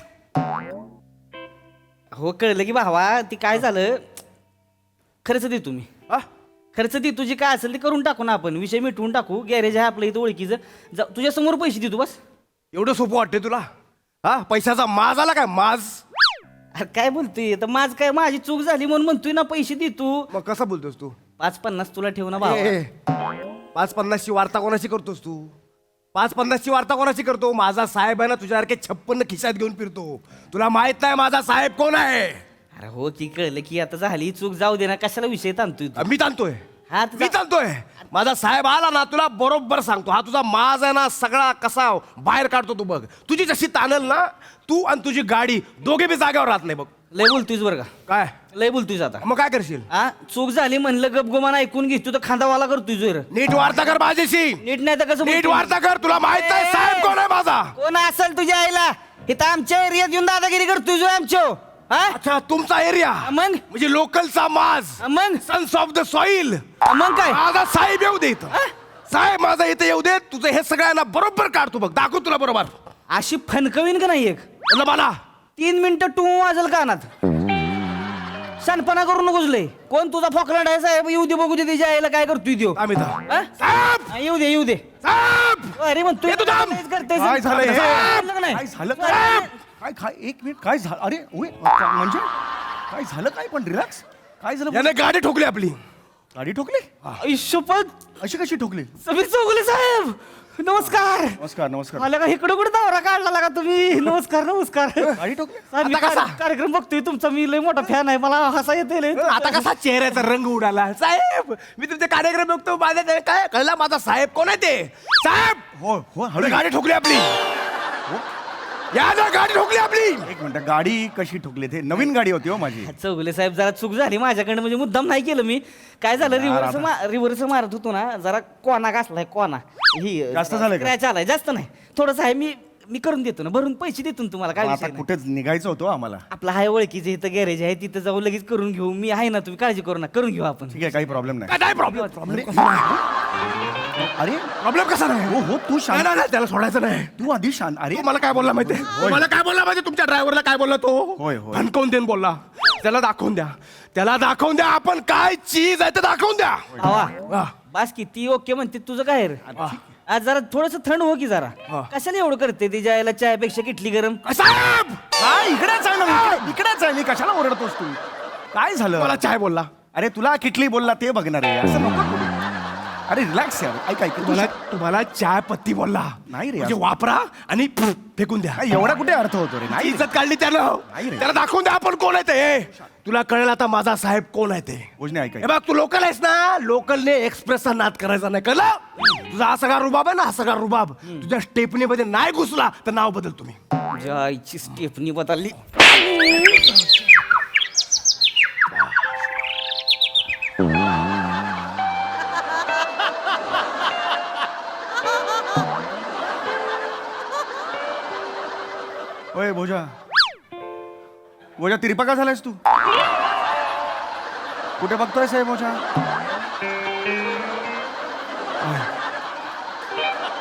हो कळलं की भावा ती काय झालं खर्च दे तुम्ही आ? खर्च दे तुझी काय असेल ते करून टाकू ना आपण विषय मिटवून टाकू. गॅरेज आहे आपलं इथं ओळखीचं तुझ्या समोर पैसे देतो बस. एवढं सोपं वाटते तुला? हा पैशाचा माज आला काय माज? अरे काय बोलतोय तर माझ काय माझी चूक झाली म्हणून म्हणतोय ना पैसे दे तू. मग कसं बोलतोस तू? 5-50 तुला ठेव ना भावा. 5-50ची वार्ता कोणाशी करतोस तू? 5-50ची वार्ता कोणाशी करतो? माझा साहेब आहे ना तुझ्यासारखे 56 खिशात घेऊन फिरतो. तुला माहित नाही माझा साहेब कोण आहे? अरे हो की कळलं की आता झाली चूक जाऊ दे ना कशाला विषय ताणतोय तू? मी ताणतोय. हा तर मी चालतोय. माझा साहेब आला ना तुला बरोबर सांगतो. हा तुझा माज आहे ना सगळा कसा बाहेर काढतो तू बघ. तुझी जशी ताणल ना तू आणि तुझी गाडी दोघे बी जागेवर राहत नाही बघ. लय बोलतोयस बरं का? काय लय बोलतोयस आता. मग काय करशील? हा चूक झाली म्हणलं गपगुमान ऐकून घेतो तर खांदावाला करतोय जोर. नीट वार्ता कर माझ्याशी. नीट नाही तर कसं नीट बोलतोय? वार्ता कर. तुला माहित नाही साहेब कोण आहे माझा? कोण असेल तुझ्या आईला इथं आमच्या एरियात येऊन दादागिरी करतोय जो आमच्या. हा अच्छा तुमचा एरिया मग म्हणजे लोकलचा माज. मग सन्स ऑफ द सॉइल. मग काय माझा साहेब येऊ दे इथं. साहेब माझा इथे येऊ दे. तुझं हे सगळ्यांना बरोबर काढतो बघ. दाखव तुला बरोबर. अशी फनकवीन का नाही एक म्हणलं मला 3 मिनिटं टू वाजल कानात. शानपणा करू नकोस लय. कोण तुझा फोकलाड आहे साहेब येऊ दे बघू दे तिच्या आईला काय करतोय त्यो. आम्ही हा? साहेब हा, येऊ दे येऊ दे. साहेब अरे मग तू ये तू थांब. काय झालं हे? काय झालं काय? काय काय एक मिनिट काय झालं? अरे ओय, म्हणजे काय झालं काय पण रिलॅक्स. काय झालं? याने गाडी ठोकली आपली. गाडी ठोकली? आयुष्यपत अशी कशी ठोकली? समीर चौगुले साहेब नमस्कार. नमस्कार नमस्कार. आला का इकडं कुठं दौरा काढला का तुम्ही? नमस्कार नमस्कार. गाडी ठोकली? साहेब, मी आता कसा? कार्यक्रम बघतोय तुमचा. मी लय मोठा फॅन आहे मला हसा येते लय. आता कसा चेहऱ्याचा रंग उडाला. साहेब मी तुमचे कार्यक्रम बघतो. माझ्या काय कळला माझा साहेब कोण आहे ते? साहेब हो हो हळू हळू. गाडी ठोकली आपली. या ना गाडी ठोकली आपली. एक मिनिट गाडी कशी ठोकली? ते नवीन गाडी होती हो माझी. चौगुले साहेब जरा चूक झाली माझ्याकडनं म्हणजे मुद्दाम नाही केलं मी. काय झालं रिव्हर्स मारत होतो ना जरा कोणा घासलाय कोणा ही जास्त झालंय का? स्क्रॅच आलाय. जास्त नाही थोडंसं आहे. मी करून देतो ना भरून पैसे देतो ना तुम्हाला. काय विषय आता नाही. कुठेच निघायचं होतं आम्हाला. आपलं आहे ओळखीचे इथं गॅरेज आहे तिथं जाऊ लगेच करून घेऊ. मी आहे ना तुम्ही काळजी करू नका करून घेऊ आपण. ठीक आहे काही प्रॉब्लेम नाही. काय प्रॉब्लेम? अरे प्रॉब्लेम कसा नाही? हो हो तू शांत. नाही, त्याला सोडायचं नाही. तू आधी शांत. अरे तू मला काय बोलला माहितीये? मला काय बोलला माहिती? तुमच्या ड्रायव्हरला काय बोलला तो? होय, होय. धनकवून देऊन बोलला. त्याला दाखवून द्या. त्याला दाखवून द्या आपण काय चीज आहे ते दाखवून द्या. हवा हा. बास किती ओके म्हणते तुझं काय रे? आज जरा थोडस थंड हो की जरा. कशाला एवढं करते ती जायला चायपेक्षा किटली गरम. साहेब काय इकडेच आहे ना इकडेच आहे मी. कशाला ओरडतोस तू? काय झालं? मला चाय बोलला. अरे तुला किटली बोलला ते बघणार आहे. असं नको बोलू. अरे रिलॅक्स यार. ऐक ऐक तू तुम्हाला चाय पत्ती बोलला. नाही रे, म्हणजे असं- वापरा आणि फेकून द्या. काय एवढा कुठे अर्थ होतो रे? नाही इज्जत काढली त्यानं. नाही रे. त्याला दाखवून द्या आपण कोण आहे ते. तुला कळलं आता माझा साहेब कोण आहे ते. भोजने ऐक हे बघ तू लोकल आहेस ना. लोकलने एक्सप्रेसचा नाद करायचा नाही. कळलं? तुझा हा सगळा रुबाब आहे ना. हा सगळा रुबाब तुझ्या स्टेपनी मध्ये नाही घुसला तर नाव बदल तुम्ही. तुझ्या आईची स्टेपनी बदलली. ओय भोजा भोजा तिरपा का झालायस तू? कुठे बघतोय साहेब भोजा?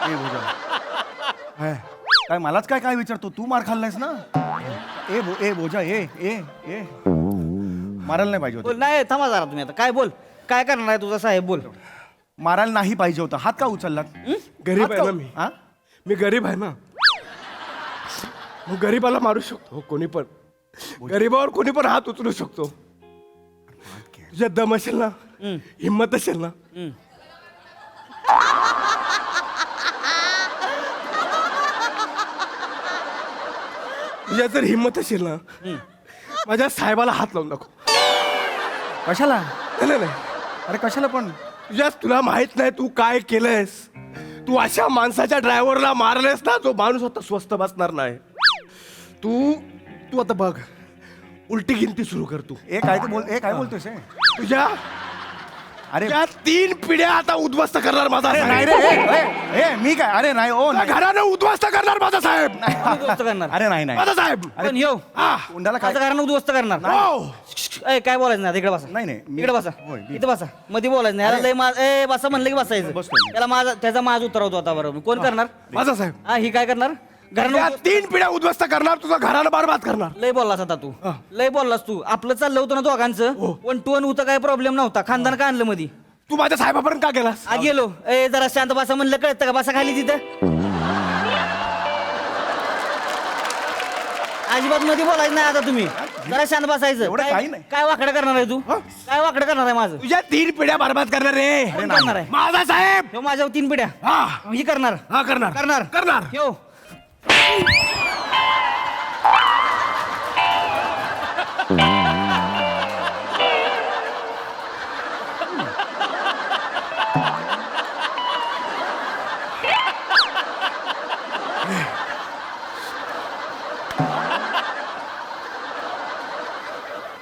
ए भोजा काय मलाच काय काय विचारतो? तू मार खाल्लायस ना? ए भोजा ए मारायला नाही पाहिजे बोल होतं. नाही थांबा जरा तुम्ही आता. काय बोल काय करणार आहे तुझा साहेब बोल. मारायला नाही पाहिजे होतं. हात का उचललात? गरीब हात आहे का- ना मी. हा? मी गरीब आहे ना. मग गरीबाला मारू शकतो कोणी पण, गरीबावर कोणी पण हात उचलू शकतो. तुझ्यात दम असेल ना, हिंमत असेल ना, तुझ्यात जर हिंमत असेल ना, माझ्या साहेबाला हात लावून दाखव. कशाला? नाही नाही, अरे कशाला पण? तुला माहित नाही तू काय केलंयस. तू अशा माणसाच्या ड्रायव्हरला मारलेस ना, जो माणूस आता स्वस्त बसणार नाही. तू आता बघ, उलटी गिनती सुरू कर तू. काय बोलतोयस हे? तुझ्या अरे त्या 3 पिढ्या आता उद्ध्वस्त करणार माझा अरे नाही साहेब. रे ए, मी काय? अरे नाही ओ त्या नाही. घरानं उद्ध्वस्त करणार माझा साहेब. उद्ध्वस्त करणार अरे नाही नाही. माझा साहेब. पण येऊ हा. कोंडाला काय? माझं कारण उद्ध्वस्त करणार हो. ए, काय बोलायचं नाही इकडे बसा. नाही, नाही, मी- इकडे बसा. होय, मी- इथं बसा. मध्ये बोलायचं नाही. याला लय ए बसा म्हणलं की बसायचं. बसतोय मी. त्याला माझा त्याचा माझ उतरवतो आता बरोबर. कोण करणार? माझा साहेब. हा ही काय करणार? त्या घरानं 3 पिढ्या उद्ध्वस्त करणार, तुझं घरानं बरबाद करणार. लय बोललास आता तू. लय बोललास तू. आपलं चाललं होतं ना दोघांचं. 1-2 होतं, काय प्रॉब्लेम नव्हता. खानदान का आणलं मध्ये? तू माझ्या साहेबापर्यंत का गेलास? आ गेलो. ए जरा शांत बसा म्हणलं, कळतं का? बसा खाली तिथं. अजिबात मध्ये बोलायचं नाही आता तुम्ही. जरा शांत बसायचं. एवढं काही नाही. काय वाकडं करणार आहे तू? काय वाकडं करणार आहे माझं? तुझ्या 3 पिढ्या बरबाद करणार रे. कोण करणार आहे? माझा साहेब. ह्यो माझ्या 3 पिढ्या. हा ही करणार. हा करणार करणार. करणार. ह्यो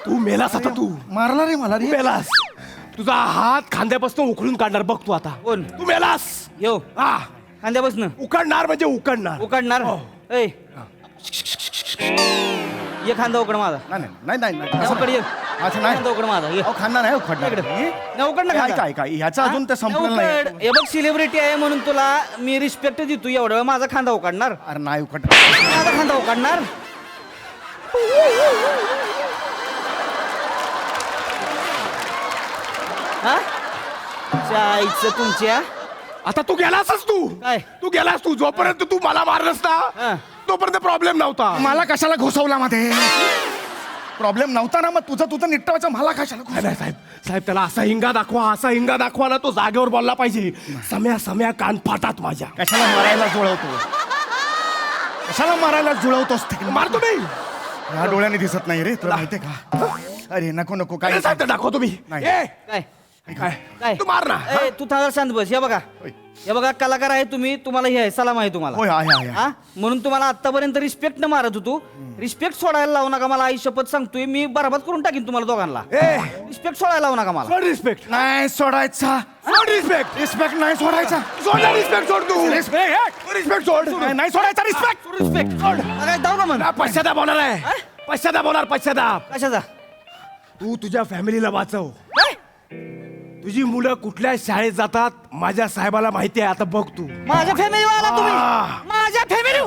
तू मेलास आता. तू मारला रे मला तू रे. मेलास. तुझा हात खांद्यापासून उखळून काढणार बघ तू आता. कोण? तू मेलास. ह्यो हा खांद्यापासून उकडणार म्हणजे उकडणार. उकडणार. ए ये खांदा उकड माझा. नाही नाही नाही नाही असं उकड ये. असं नाही. खांदा उकड माझा. ये. अहो खांदा नाही उखडणार. इकडे. नाही उकड ना काय खांदा. काय काय ह्याचं अजून ते संपलेलं उकड. नाही. हे बघ सेलिब्रिटी आहे म्हणून तुला मी रिस्पेक्ट देतो एवढं वेळ. माझा खांदा उकडणार. अरे नाही उखडणार. माझा खांदा उकडणार. हा जायचं तुमच्या. आता तू गेलासच. काय? तू गेलास. तू जोपर्यंत तू मला मारलंस हा. ना, तोपर्यंत प्रॉब्लेम नव्हता. मला कशाला घुसवला मध्ये? प्रॉब्लेम नव्हता ना, मग तुझं निट्टवायचं मला कशाला घुसवलं? नाही साहेब, साहेब त्याला असा हिंगा दाखवा ना, तो जागेवर बोलला पाहिजे. सम्या कान फाटात माझ्या. कशाला मारायला जुळवतो? कशाला मारायला जुळवतोस तिकडे? मारतो मी. ह्या डोळ्याने दिसत नाही रे, तुला माहितीये का? अरे नको काय साहेब ते दाखवतो मी. नाही. ए, काय काय काय तू मार ना. ए तू थांबा शांत बस. हे बघा हे बघा कलाकार आहे तुम्ही. तुम्हाला हे आहे सलाम आहे तुम्हाला. होय आहे हा म्हणून तुम्हाला आतापर्यंत रिस्पेक्ट न मारत होतो. रिस्पेक्ट सोडायला लावू नका मला. आई शपथ सांगतोय मी बरबाद करून टाकीन तुम्हाला दोघांना. ए, रिस्पेक्ट सोडायला लावू नका मला. सोड रिस्पेक्ट. नाही सोडायचा. सोड रिस्पेक्ट. रिस्पेक्ट नाही सोडायचा. सोड ना रिस्पेक्ट. सोड तू. रिस्पेक्ट सोड. नाही सोडायचा रिस्पेक्ट. रिस्पेक्ट सोड. काय जाऊ का मग? पश्चाताप होणार आहे. पश्चाताप. कशाचा? तू तुझ्या फॅमिलीला वाचव. काय? तुझी मुलं कुठल्या शाळेत जातात माझ्या साहेबाला माहिती आहे. आता बघ तू. माझ्या फॅमिली वाला तुम्ही. आ. माझ्या फॅमिली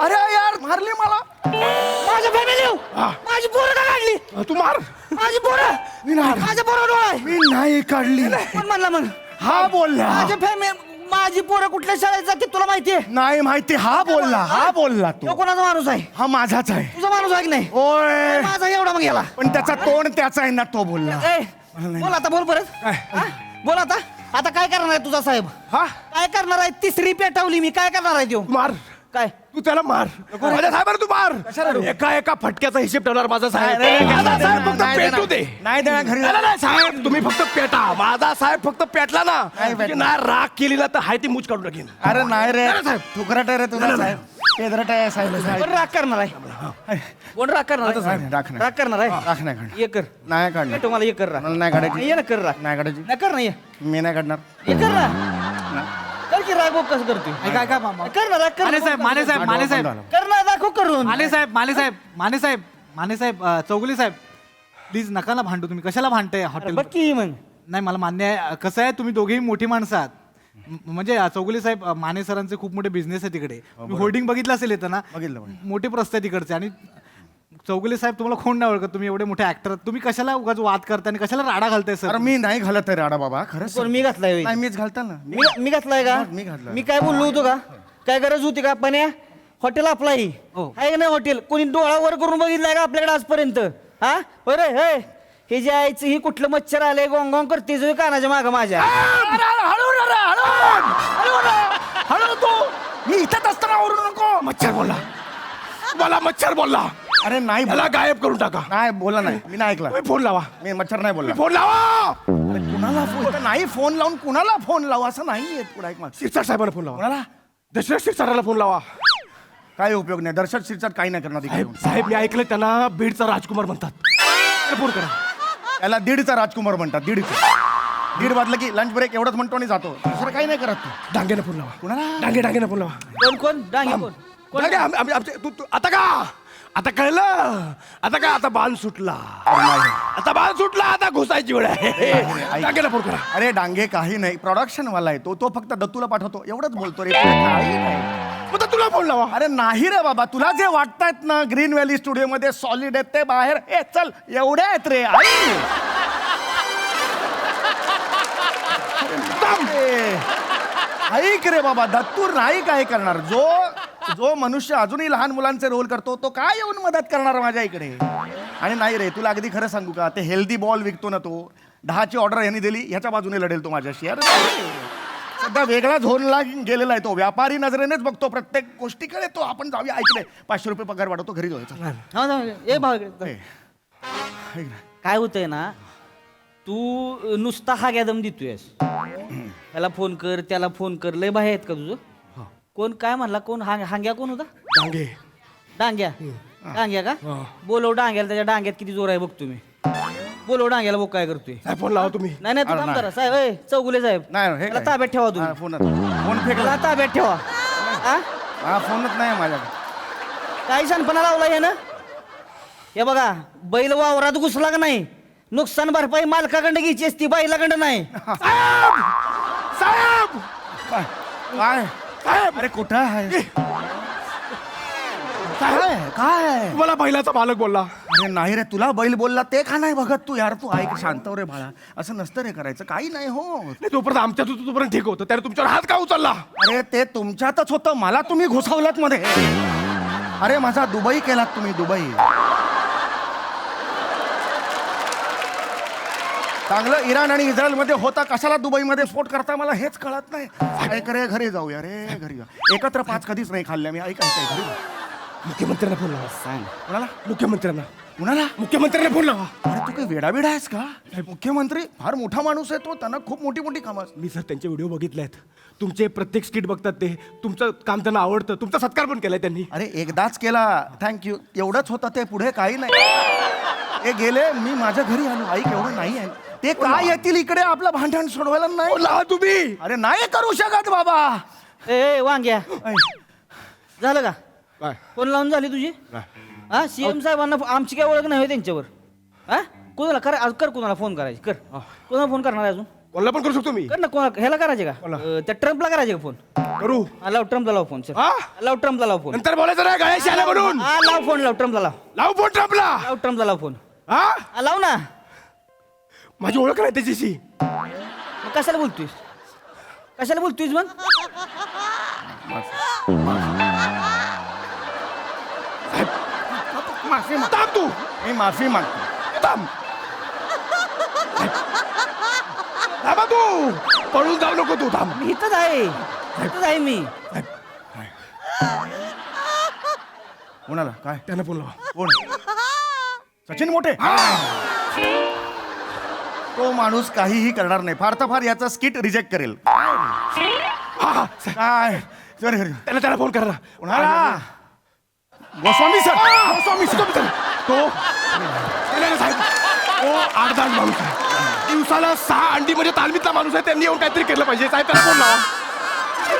अरे यार मारली मला. माझ्या फॅमिली आ. माझी पोरं का काढली? तू मार. माझी पोरं. मी नाही. माझ्या पोरं डोळा आहे. मी नाही काढली. कोण म्हणला मग? हा बोलला. माझ्या फॅमिली माझी पोरं कुठल्या शाळेत जाते तुला माहितीये? नाही माहिती. हा बोलला तो तू. कोणाचा माणूस आहे? हा माझाच आहे. तुझा माणूस आहे की नाही? ओय माझा एवढा मग गेला. पण त्याचा तोंड त्याचा आहे ना, तो बोलला. ए बोल आता. बोल परत. हा? बोल आता. आता काय करणार आहे तुझा साहेब? हा काय करणार आहे? तिसरी पेटवली मी. काय करणार आहे तो? मार. काय? तू त्याला मार. माझ्या साहेबाला तू मार. एका फटक्याचा हिशेब ठेवणार माझा साहेब. माझा साहेब फक्त पेटू दे. नाही देणार घरी. नाही साहेब तुम्ही फक्त पेटा. माझा साहेब फक्त पेटला ना, नाही म्हणजे ना राग केली ना तर हाय ती मूच काढून टाकीन. अरे नाही रे, नाही, साहेब. फुकरट आहे रे तुझा साहेब. पेदरट आहे साहेब. कोण राग करणार आहे? कोण राग करणार आहे? नाही, राग नाही. राग करणार आहे? राख नाही काढणार. ये कर. नाही काढणार. तुम्हाला ये कर राग. मला नाही काढायची. ये ना कर राग. नाही काढायची. नाही कर ना. ये मी नाही काढणार. ये कर ना. कर की राग बघ कसं करतोय. काय कर ना राग. कर माने साहेब माने साहेब माने साहेब कर ना दाखव करून. माने साहेब माने साहेब चौगुले साहेब प्लीज नका ना भांडू. तुम्ही कशाला भांडताय हॉटेल? बघ की मग. नाही मला मान्य आहे. कसं आहे तुम्ही दोघेही मोठी माणसं आहात. म्हणजे चौगुले साहेब माने सरांचे खूप मोठे बिझनेस आहे तिकडे. होर्डिंग बघितलं असेल येतं ना. बघितलं. मोठे प्रस्ताव आहे तिकडचे. आणि चौगुले साहेब तुम्हाला कोण नाही ओळखत, तुम्ही एवढे मोठे ऍक्टर, तुम्ही कशाला उगाच वाद करताय आणि कशाला राडा घालताय सर? अरे मी नाही घालत आहे राडा बाबा, खरंच कोण मी घातलाय होय? नाही मीच घालता ना. मी घातलाय का? मी घातलाय. मी काय बोललो होतो का? काय गरज होती का? पण हॉटेल आपला ही आहे का नाही हॉटेल? कोणी डोळा वर करून बघितलंय का आपल्याकडे आजपर्यंत? हा बरे हे हे जे आईचं ही कुठलं मच्छर आलंय गोंग गोंग करते जो कानाच्या मागं माझ्या. हळू तू, मी इथंच असताना ओरडू नको. मच्छर बोलला, मला मच्छर बोलला. अरे नाही मला गायब करून टाका. नाही बोला नाही, मी नाही ऐकला. तुम्ही फोन लावा, मी मच्छर नाही बोलला. फोन लावा. अरे कुणाला फोन नाही, फोन लावून कुणाला फोन लावू असं नाही. पुढे ऐक माझं. शिरसाट साहेबांना फोन लावा. कुणाला दशरथ शिरसाटाला फोन लावा. काय उपयोग नाही, दर्शक शिरसाट काही नाही करणार तिकडे साहेब येऊन. साहेब मी ऐकलं त्यांना बीडचा राजकुमार म्हणतात. त्याला फोन करा. त्याला दीडचा राजकुमार म्हणतात. दीड वाजलं की लंच ब्रेक एवढंच म्हणतो आणि जातो, दुसरं काही नाही करत तू. डांगेनं फोन लावा. कुणाला? डांगेनं फोन लावा. कोण डांगे कोण? डांगे, तू आता का, आता कळलं, आता का, आता बाण सुटला, आता बाण सुटला, आता घुसायची वेळ आहे. डांगेला फोन करा. अरे डांगे काही नाही, प्रोडक्शन वाला आहे तो फक्त दत्तूला पाठवतो एवढंच बोलतो रे, काही नाही. मग तर तुला फोन लावा. अरे नाही रे बाबा, तुला जे वाटतायत ना ग्रीन व्हॅली स्टुडिओ मध्ये सॉलिड आहेत ते बाहेर चल एवढे आहेत रे. ऐक रे बाबा, दत्तूर नाही काय करणार. जो मनुष्य अजूनही लहान मुलांचे रोल करतो तो काय येऊन मदत करणार माझ्या इकडे? आणि नाही रे, तुला अगदी खरं सांगू का, ते हेल्दी बॉल विकतो ना तो, 10ची ऑर्डर यांनी दिली, ह्याच्या बाजूने लढेल तो माझ्याशी. अरे सध्या वेगळा झोनला गेलेला आहे तो, व्यापारी नजरेनेच बघतो प्रत्येक गोष्टीकडे तो. आपण जाऊया, ऐकले 500 रुपये पगार वाढवतो, घरी जायचं. ए भाव काय होतंय ना, तू नुसता हा गॅदम देतोयस. त्याला फोन कर, त्याला फोन कर, लय बाहेर आहेत का तुझं? कोण काय म्हणला? कोण हांग्या कोण होता? डांगे. डांग्या डांग्या का? बोलव डांग्याला, त्याच्या डांग्यात किती जोर आहे बघ तुम्ही. बोलव डांग्याला, बघ काय करतोय. साहेब फोन लावा तुम्ही. नाही नाही, तू काम करा साहेब. ए चौगुले साहेब, नाही हे त्याला काय? ताब्यात ठेवा हा, तुम्ही. फोन फेकला. त्याला ताब्यात ठेवा. हा हा फोनच नाही माझ्याकडे. काही शानपणा लावला हे ना. हे बघा, बैल वावरात घुसला का नाही, नुकसान भरपाई मालकाकडे घ्यायची असती, बैलाकडे नाही. साहेब काय साहेब, अरे कुठं आहे? काय तुम्हाला बैलाचा मालक बोलला. अरे नाही रे, तुला बैल बोलला ते का नाही बघत तू? यार तू ऐक, शांत हो रे बाळा, असं नसतं रे करायचं, काही नाही हो. नाही, तोपर्यंत आमच्यात होतं तोपर्यंत ठीक होतं, त्याने तुमच्यावर हात का उचलला? अरे ते तुमच्यातच होतं, मला तुम्ही घुसवलात मध्ये. अरे माझा दुबई केलात तुम्ही, दुबई. चांगलं इराण आणि इस्रायल मध्ये होता, कशाला दुबईमध्ये स्फोट करता मला हेच कळत नाही. ऐक रे, घरी जाऊया रे, घरी जा. एकत्र 5 कधीच नाही खाल्ल्या मी. ऐक ऐक, घरी जा. मुख्यमंत्र्यांना फोन लावा. सांग कुणाला? मुख्यमंत्र्यांना कुणाला? मुख्यमंत्र्यांना फोन लावा. अरे तू काही वेडाबिडा आहेस का? मुख्यमंत्री फार मोठा माणूस आहे तो, त्यांना खूप मोठी मोठी कामं असतात. मी सर त्यांचे व्हिडिओ बघितले आहेत, तुमचे प्रत्येक स्किट बघतात ते, तुमचं काम त्यांना आवडतं, तुमचा सत्कार पण केलाय त्यांनी. अरे एकदाच केला, थँक्यू, एवढंच होतं ते, पुढे काही नाही. ते गेले, मी माझ्या घरी आलो. ऐक, एवढं नाही आहे ते. काय येतील इकडे आपलं भांडण सोडवायला? नाही फोन लावा तुम्ही. अरे नाही करू शकत बाबा. ए वांग्या, झालं का? काय? फोन लावून झाली तुझी? हा, सीएम साहेबांना आमची काय ओळख नाही होय त्यांच्यावर? हा, कोणाला कर, कोणाला फोन करायची कर. कोणाला फोन करणार आहे अजून? कोणाला पण करू शकतो मी. कर ना, कोणाला, ह्याला करायचे का? त्या ट्रम्पला करायचे का फोन? करू. लाव ट्रम्पला लाव फोन. हा? लाव ट्रम्पला लाव फोन. नंतर बोलायचं नाही, गणेश आला म्हणून. हा, लाव फोन, लाव ट्रम्पला लाव. लावू फोन ट्रम्पला. लाव ट्रम्पला लाव फोन. हा, हा, लाव ना. माझी ओळख नाही त्याच्याशी. मग कशाला बोलतोयस? कशाला बोलतोयस मग? माफी माग. थांब तू. मी माफी मागतो. थांब. थांबा तू. पळून जाऊ नको तू, थांब. मी इथंच आहे, इथंच आहे मी. कोणाला? काय? त्यांना फोन लावा. कोण? सचिन मोठे. तो माणूस काहीही करणार नाही, फार तर फार याचा स्किट रिजेक्ट करेल. काय? त्याला फोन करा. कोणाला? गोस्वामी सर. गोस्वामी सर. तो साहेब, तो 8-10 माणूस आहे, दिवसाला 6 अंडी म्हणजे तालमीतला माणूस आहे, त्यांनी येऊन काहीतरी केलं पाहिजे. साहेब त्याला फोन लावा.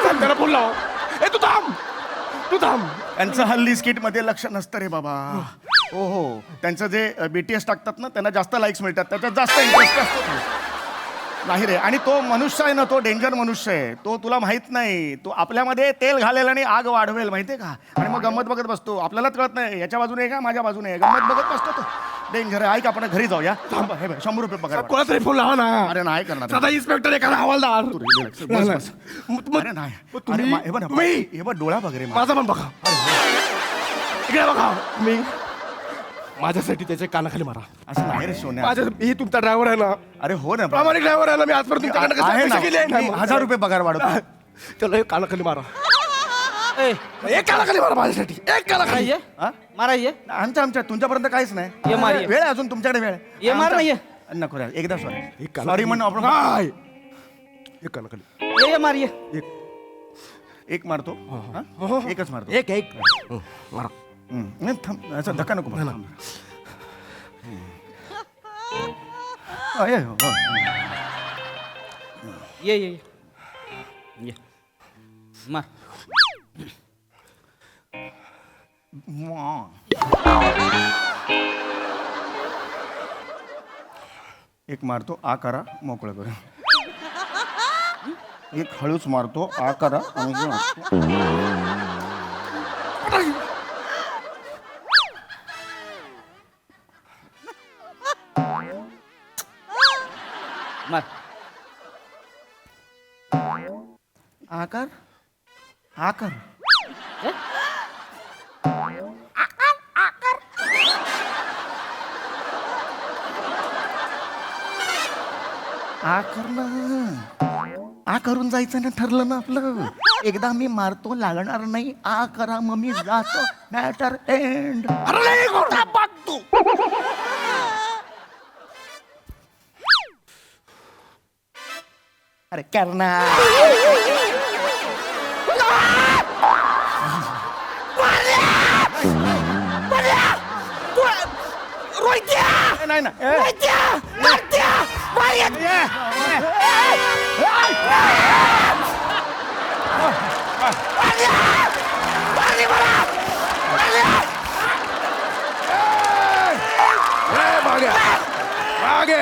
साहेब त्याला फोन लावा. ए तू थांब, तू थांब. त्यांचं हल्ली स्किट मध्ये लक्ष नसतं रे बाबा. हो, त्यांचं जे BTS टाकतात ना, त्यांना जास्त लाईक्स मिळतात, त्याच्यात जास्त इंटरेस्ट असतो. नाही रे, आणि तो मनुष्य आहे ना, तो डेंजर मनुष्य आहे. तो तुला माहित नाही, तो आपल्यामध्ये तेल घालेल आणि आग वाढवेल, माहितीये का? आणि मग गंमत बघत बसतो. आपल्याला कळत नाही याच्या बाजूने आहे का माझ्या बाजूने आहे. गंमत बघत बसतो तो. डेंजर आहे. ऐक, आपण घरी जाऊया. थांब, हे बघ, 100 रुपये पगार वाढ. कोणाचा तरी फोन लावा ना. अरे नाही करणार. सदा इन्स्पेक्टर एखादा हवालदार. तू relax. बस, बस. अरे नाही. अरे हे बघ ना, हे बघ डोळा बघ रे माझा. माझा पण बघा. इकडे बघा. मी माझ्यासाठी त्याच्या कानाखाली मारा. असं नाही रे सोन्या. मी तुमचा ड्रायव्हर आहे ना. अरे हो ना, प्रामाणिक ड्रायव्हर आहे ना. मी आजपर्यंत तुमच्याकडे आहे ना. केले मी 1000 रुपये पगार वाढवतो. चलो एक कानाखाली मारा. ए, एक कानाखाली मारा माझ्यासाठी. एक कानाखाली. ये हा? मारा ये आमच्या तुमच्यापर्यंत काहीच नाही. ये मार, ये. वेळ आहे अजून तुमच्याकडे वेळ आहे. ये मार ना, ये. नको रे, एकदा सॉरी. एक कानाखाली. सॉरी म्हणून आपण नाही. एक कानाखाली. ये मार ये. एक मारतो. हा? एकच मारतो. एक मारा. नाही, थांब, असं धक्का नको मारू. हो. ये ये ये मार. एक मारतो, आ करा, मोकळं करा. एक हळूच मारतो, आ करा आणि हे मारतो. मार. आकार आकार आकर ना. आ करून जायचं ना, ठरलं ना आपलं. एकदा मी मारतो, लागणार नाही. आ करा, मग मी जातो. Matter end. अरे खोटा बघ तू. अरे करना. नाही ना. मागे मागे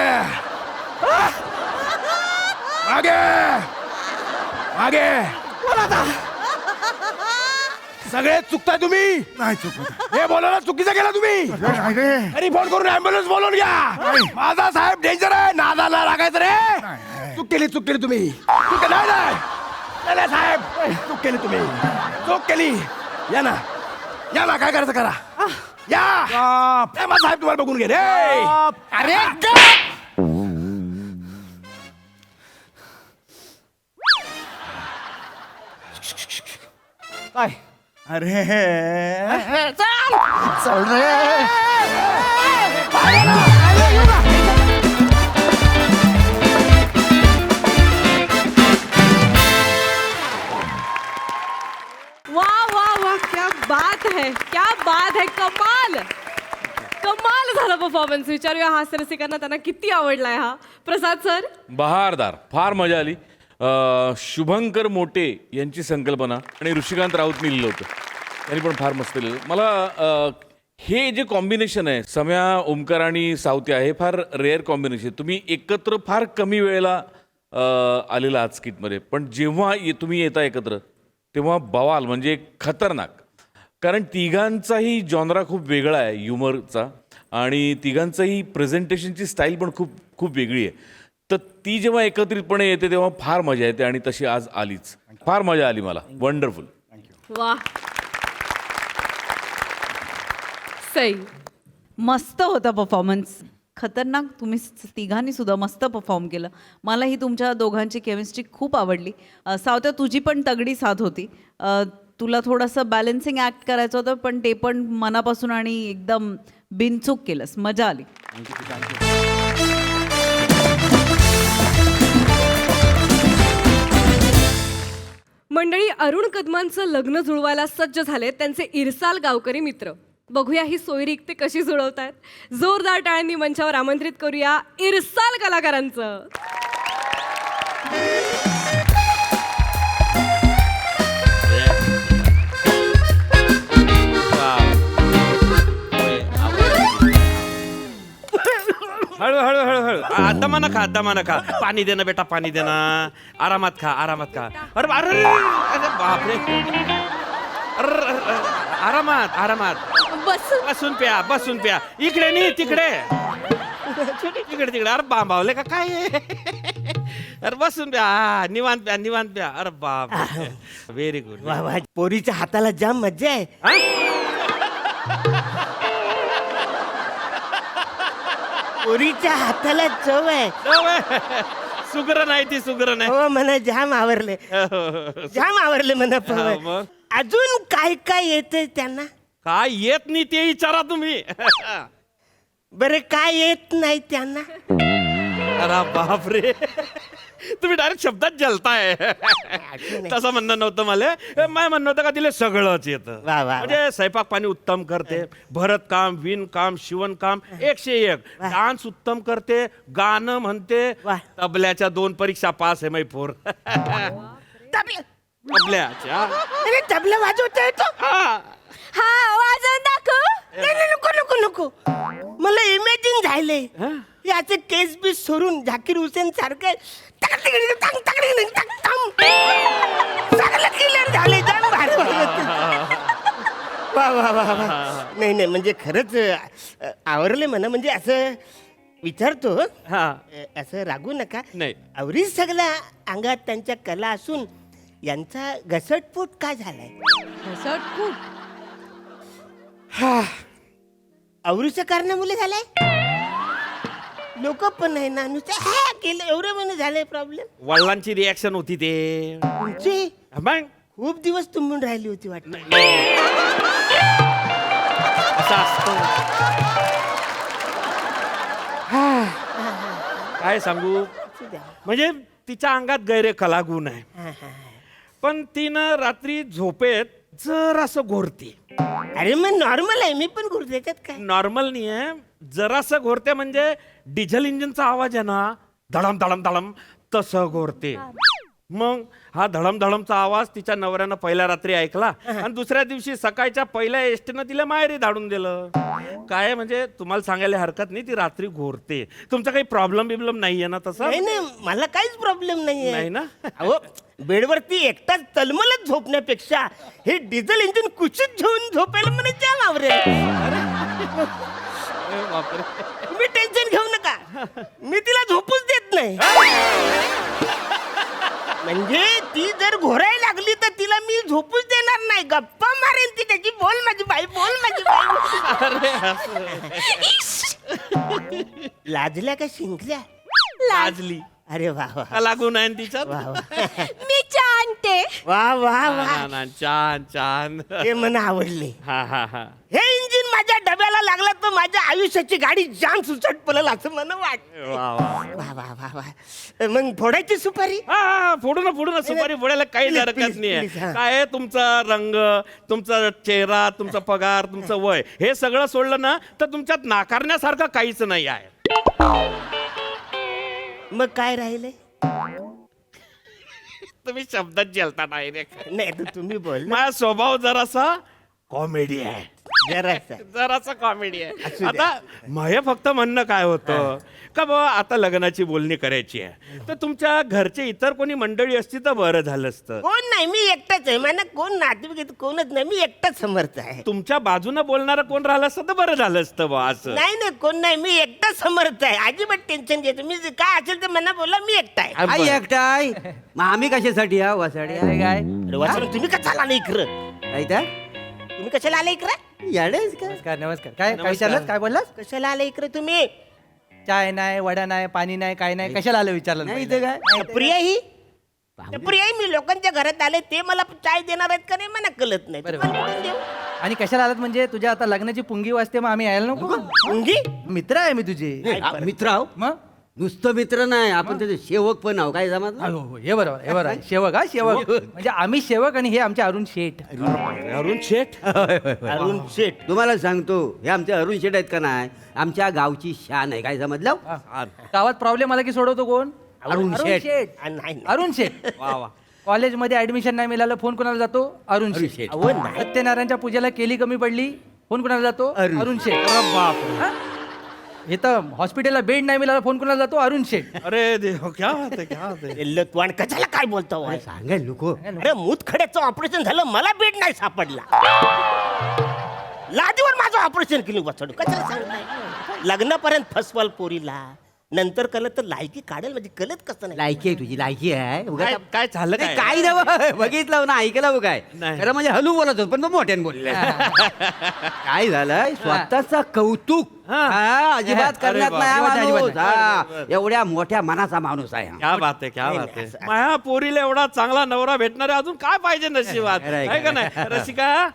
मागे मागे. सगळे चुकताय तुम्ही. नाही चुकत. हे बोलायला चुकीचं केलं तुम्ही. नाही रे. अरे फोन करून ऍम्ब्युलन्स बोलवून घ्या. माझा साहेब डेंजर आहे. नादाला लागायचं रे. चूक केली तुम्ही. चूक नाही नाही साहेब, चूक केली तुम्ही. चूक केली. या ना काय करायचं करा. या माझा साहेब तुम्हाला बघून घे रे. अरे काय अरे चल रे. वाह वाह वाह, क्या बात है, क्या बात है. कमाल कमाल झाला परफॉर्मन्स. विचारूया हास्य रसिकांना त्यांना किती आवडलाय हा. प्रसाद सर. बहारदार, फार मजा आली. शुभंकर मोटे यांची संकल्पना आणि ऋषिकांत राऊतनी लिहिलं होतं. त्यांनी पण फार मस्त लिहिलं. मला हे जे कॉम्बिनेशन आहे, सम्या, ओमकार आणि सावत्या, हे फार रेअर कॉम्बिनेशन. तुम्ही एकत्र फार कमी वेळेला आलेला आहात स्किटमध्ये, पण जेव्हा तुम्ही येता एकत्र तेव्हा बवाल, म्हणजे खतरनाक. कारण तिघांचाही जॉनरा खूप वेगळा आहे ह्युमरचा, आणि तिघांचाही प्रेझेंटेशनची स्टाईल पण खूप खूप वेगळी आहे. तर ती जेव्हा एकत्रितपणे येते तेव्हा फार मजा येते, आणि तशी आज आलीच. फार मजा आली मला. वंडरफुल. वाह, सई. मस्त होता परफॉर्मन्स. खतरनाक. तुम्ही तिघांनी सुद्धा मस्त परफॉर्म केलं. मलाही तुमच्या दोघांची केमिस्ट्री खूप आवडली. सावत्या, तुझी पण तगडी साथ होती. तुला थोडंसं बॅलन्सिंग ॲक्ट करायचं होतं, पण ते पण मनापासून आणि एकदम बिनचूक केलंस. मजा आली. मंडळी, अरुण कदमांचं लग्न जुळवायला सज्ज झाले त्यांचे इरसाल गावकरी मित्र. बघूया ही सोयरीक ते कशी जुळवतायत. जोरदार टाळ्यांनी मंचावर आमंत्रित करूया इरसाल कलाकारांचं. हळू हळू हळू हळू दमा नका पाणी दे ना बेटा, पाणी दे ना. आरामात खा, आरामात खा. अरे अरे अरे बापरे. आरामात आरामात. बसून प्या. इकडे नाही तिकडे. तिकडे अरे बांबावले का काय. अरे बसून प्या. निवांत प्या. अरे बाप. Very good. वा वा, पोरीच्या हाताला जाम मज्जा आहे. पोरीच्या हाताला चव आहे. सुग्र नाही ती, सुग्र नाही. हो म्हणा, जाम आवरले म्हणा. मग? अजून काय काय येतंय त्यांना? काय येत नाही ते विचारा तुम्ही. बरं, काय येत नाही त्यांना? अरे बापरे, तुम्ही डायरेक्ट शब्दात जलताय. तसं म्हणणं नव्हतं मला म्हणणं होतं का तिला सगळंच येतं. वा, वा. म्हणजे स्वयंपाक पाणी उत्तम करते, भरत काम, विणकाम, शिवणकाम 101. डान्स उत्तम करते, गाणं म्हणते, वा. तबल्याच्या 2 परीक्षा पास आहे मैफोर. तबल्याच्या अरे, तबला वाजवता येतो? हा. वाजवून दाखव. नको. मला इमॅजिन झालंय याचे केस बी सोडून झाकीर हुसेन सारखं झाले. वा. नाही म्हणजे खरंच आवरले म्हणा. म्हणजे असं विचारतो, हा. असं रागू नका. नाही. आवरीच सगळ्या अंगात त्यांच्या कला असून यांचा घसटफूट का झालाय? आवरीच्या कारणामुळे झालाय? लोक पण नाही ना, नुसतं केलं एवढे महिने झाले प्रॉब्लेम. वडिलांची रिॲक्शन होती ते. तुमची मग खूप दिवस तुंबून राहिली होती वाटतं. असं असतं. काय सांगू, म्हणजे तिच्या अंगात गैरे कलागुण आहे, पण तिनं रात्री झोपेत जरासं घोरते. अरे मग नॉर्मल आहे, मी पण करू त्याच्यात काय. नॉर्मल नाही आहे, जरासं घोरते. म्हणजे डिझेल इंजिनचा आवाज आहे ना, धडम धडम धडम तसं घोरते. मग हा धडम धडमचा आवाज तिच्या नवऱ्यानं पहिल्या रात्री ऐकला आणि दुसऱ्या दिवशी सकाळच्या पहिल्या एसटीनं तिला माहेरी धाडून दिलं. काय म्हणजे तुम्हाला सांगायला हरकत नाही, ती रात्री घोरते. तुमचा काही प्रॉब्लेम बिब्लेम नाहीये ना तसं? नाही, मला काहीच प्रॉब्लेम नाहीये. नाही ना? अहो, बेडवरती एकटाच तलमलत झोपण्यापेक्षा हे डिझेल इंजिन कुशीत घेऊन झोपायला मला जाम आवडेल. तुम्ही टेन्शन घेऊ नका, मी तिला झोपूच देत नाही. म्हणजे ती जर घोरायला लागली तर तिला मी झोपूच देणार नाही. गप्पा मारेन ती त्याची. बोल माझी बाई, बोल माझी बाई. लाजल्या का शिंकल्या? लाजली. अरे वा वा. लागून आहे तिच्यात. मी छानते. वा. छान. हे मला आवडले. हा. हे इंजिन माझ्या डब्याला लागला तर माझ्या आयुष्याची गाडी जाम सुचट पडल असं मला वाटतं. वा. मग फोडायची सुपारी? हा, फोडू ना सुपारी फोडायला काही Please, हरकत please, नाहीये. please, हा. काय आहे, तुमचा रंग, तुमचा चेहरा, तुमचा पगार, तुमचं वय, हे सगळं सोडलं ना तर तुमच्यात नाकारण्यासारखं काहीच नाही आहे. मग काय राहिले? तुम्ही शब्दात जेलता डायरेक्ट. नाही तर तुम्ही बोल. माझा स्वभाव जरासा कॉमेडी आहे. जरासा कॉमेडी आहे. आता माझं फक्त म्हणणं काय होतं का बाबा, आता लग्नाची बोलणी करायची आहे तर तुमच्या घरचे इतर कोणी मंडळी असती तर बरं झालं असतं. कोण नाही, मी एकटाच आहे. मला कोण नातेवाईक कोणच नाही, मी एकटाच समर्थ आहे. तुमच्या बाजूनं बोलणारं कोण राहिलं असतं तर बरं झालं असतं बा. असं नाही कोण नाही, मी एकटाच समर्थ आहे. अजिबात टेन्शन घेतो. मी काय असेल ते मला बोला, मी एकटा आहे. एकटाय मग आम्ही कशासाठी या वासाडे काय तुम्ही कशाला आले इकडं? काय तुम्ही कशाला आले इकडं? याडेच काय? नमस्कार. काय विचारलं? काय बोललास? कशाला आले इकडे तुम्ही? चाय नाही, वडा नाही, पाणी नाही, काय नाही, कशाला आलं विचारलं? इथं काय प्रिया ही प्रिया, मी लोकांच्या घरात आले, ते मला चाय देणार आहेत का नाही मला कळत नाही. तुम्हाला कुठून देऊ? आणि कशाला आलात? म्हणजे तुझ्या आता लग्नाची पुंगी वाजते, मग आम्ही यायला नको? मुंगी? मित्र आहे मी तुझे. मित्र आहो. मग नुसतं मित्र नाही, आपण त्याचे सेवक पण आहो. काय जमात? हो, हे बरोबर आहे. शेवक. शेवक म्हणजे आम्ही शेवक आणि हे आमचे अरुण शेठ. अरुण शेठ. अरुण शेठ. तुम्हाला सांगतो, हे आमचे अरुण शेठ आहेत का नाही, आमच्या गावची शान आहे. काय समजलं? गावात प्रॉब्लेम आला की सोडवतो कोण? अरुण शेठ. नाही अरुण शेठ. कॉलेजमध्ये ऍडमिशन नाही मिळालं, फोन कोणाला जातो? अरुण शेठ. सत्यनारायणच्या पूजेला केली कमी पडली, फोन कोणाला जातो? अरुण शेठ. हे तर हॉस्पिटलला बेड नाही मिळाला फोन कोणाला जातो अरुण शेठ. अरे देव क्या बात है, क्या बात है. तू आणि कशाला काय बोलतो काय सांगायला नको. अरे मूतखड्याचं ऑपरेशन झालं, मला बेड नाही सापडला. लादीवर माझं ऑपरेशन केलं बसवलं, कशाला सांगताय? लग्नापर्यंत फसवाल पोरीला, नंतर कळत तर लायकी काढेल, म्हणजे कळत कसं नाही. लायकी आहे तुझी, लायकी आहे. उगाच काय काय झालं नाही, काय? काय नाही बघितलं ना, ऐकलं हो काय. नाही. खरं म्हणजे हलू बोलत होत पण तो मोठ्याने बोलले. काय झालंय, स्वतःचा कौतुक अजिबात करण्यात अरे नाही हा अजिबात, माणूस. अजिबात. हा, एवढ्या मोठ्या मनाचा माणूस आहे हा. क्या बात आहे, क्या बात आहे. माझ्या पोरीला एवढा चांगला नवरा भेटणारे अजून काय पाहिजे नशिबात, खरं आहे, आहे का नाही खरं आहे. रसिका?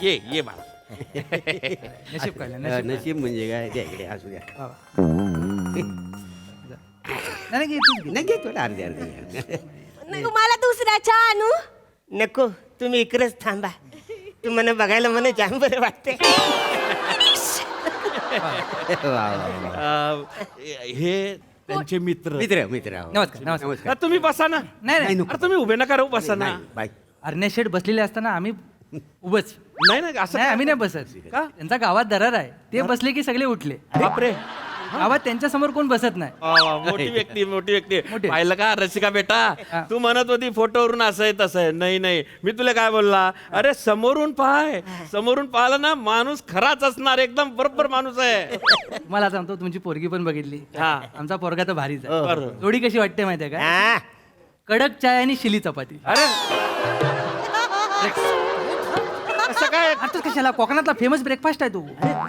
ये बाळा. नशीब कळलं नशीब म्हणजे काय, द्या इकडे असू द्या. नाही घे तूच घे. नाही घे थोडं अर्धे. तुम्हाला दुसऱ्या चहा आणू? नको, तुम्ही इकडेच थांबा. तुम्हाला बघायला मला जाम बरं वाटते. हे त्यांचे मित्र. मित्र मित्र नमस्कार नमस्कार. तुम्ही बसा ना. नाही नाही नको. अरे तुम्ही उभे नका राहू, बसा ना. बाय. अरण्या शेठ बसलेले असताना आम्ही उभंच. नाही नाही असं नाही आम्ही नाही बसत. का? त्यांचा गावात दरार आहे, ते बसले की सगळे उठले. बापरे. गावात त्यांच्या समोर कोण बसत नाही. मोठी व्यक्ती, मोठी व्यक्ती. मोठी. पाहिलं का रसिका बेटा, तू म्हणत होती फोटोवरून असं आहे तसं आहे. नाही नाही, मी तुला काय बोलला, अरे समोरून पाहाय, समोरून पाहिलं ना माणूस खराच असणार, एकदम बरोबर माणूस आहे. मला सांगतो तुमची पोरगी पण बघितली. हा. आमचा पोरगा तर भारीच बरं. आहे. जोडी कशी वाटते माहितीये का? हा, कडक चाय आणि शिली चपाती. असं काय? आता कशाला, कोकणातला फेमस ब्रेकफास्ट आहे तो.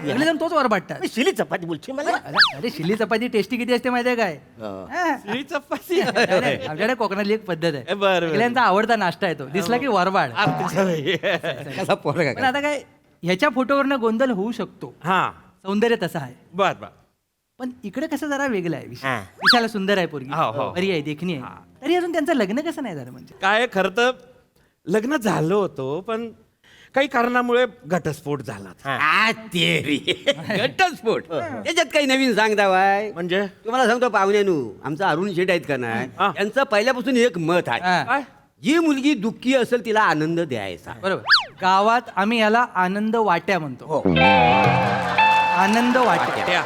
सगळेजण तोच वर वाटतात. शिली चपाती बोलची मला. अरे शिली चपाती टेस्टी किती असते माहितीये काय? हा. ही चपाती. नाही, नाही, आमच्याकडे कोकणातली एक पद्धत आहे. बरं, बरं. सगळ्यांचा आवडता नाश्ता आहे तो. दिसला की वरवाड. कसा पोरगा पण आता काय, ह्याच्या फोटोवरनं गोंधळ होऊ शकतो. हा, सौंदर्य तसं आहे. बर बर. पण इकडे कसं जरा वेगळं आहे विषय. हा. विशाला सुंदर आहे पोरगी, हो, हो. बरी आहे, देखणी आहे. तरी अजून त्यांचं लग्न कसं नाही झालं म्हणजे? काय खरं तर लग्न झालं होतं, पण काही कारणामुळे घटस्फोट झाला. आ, तेरी घटस्फोट त्याच्यात काही नवीन सांगता बाय. म्हणजे तुम्हाला सांगतो पाहुण्यानू, आमचा अरुण शेठ आहेत का नाही, हा. त्यांचं पहिल्यापासून एक मत आहे, हा. काय? जी मुलगी दुःखी असेल तिला आनंद द्यायचा. बरोबर. गावात आम्ही याला आनंद वाट्या म्हणतो. आनंद वाट्या.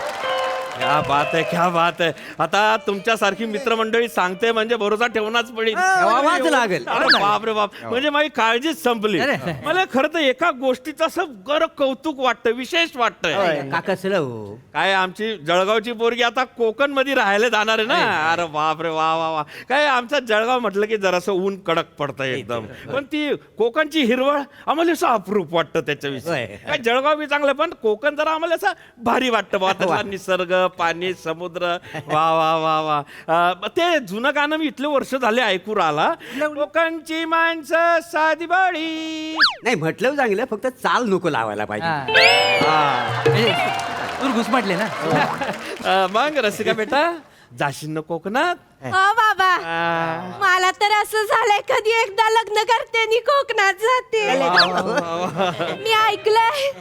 क्या बात आहे, क्या बात आहे. आता तुमच्यासारखी मित्रमंडळी सांगते म्हणजे भरोसा ठेवणारच पडेल. ठेवावाच लागेल. अरे बाप रे बाप, म्हणजे माझी काळजीच संपली. अरे. मला खरं तर एका गोष्टीचं असं गर कौतुक वाटतं, विशेष वाटतंय. का कसलं हो? काय आमची जळगावची पोरगी आता कोकण मध्ये राहायला जाणार आहे ना. अरे बाप रे, वा वा वा. काय आमचं जळगाव म्हटलं की जरासं ऊन कडक पडतंय एकदम, पण ती कोकणची हिरवळ आम्हाला असं अप्रूप वाटतं त्याच्याविषयी. काय जळगाव बी चांगलं, पण कोकण जरा आम्हाला असं भारी वाटतं बा. त्याचा निसर्ग, पाणी, समुद्र, वा वा वा वा. ते जुनं गाणं मी इथले वर्ष झाले ऐकू राहिला, कोकणची माणसं साधी बाळी. नाही म्हटलं चांगलं, फक्त चाल नको लावायला पाहिजे. म्हणजे तूर घुसमटले ना. मग रसिका बेटा, जाशील ना कोकणात? हो बाबा, मला तर असं झालंय कधी एकदा लग्न करते आणि कोकणात जाते. मी ऐकलंय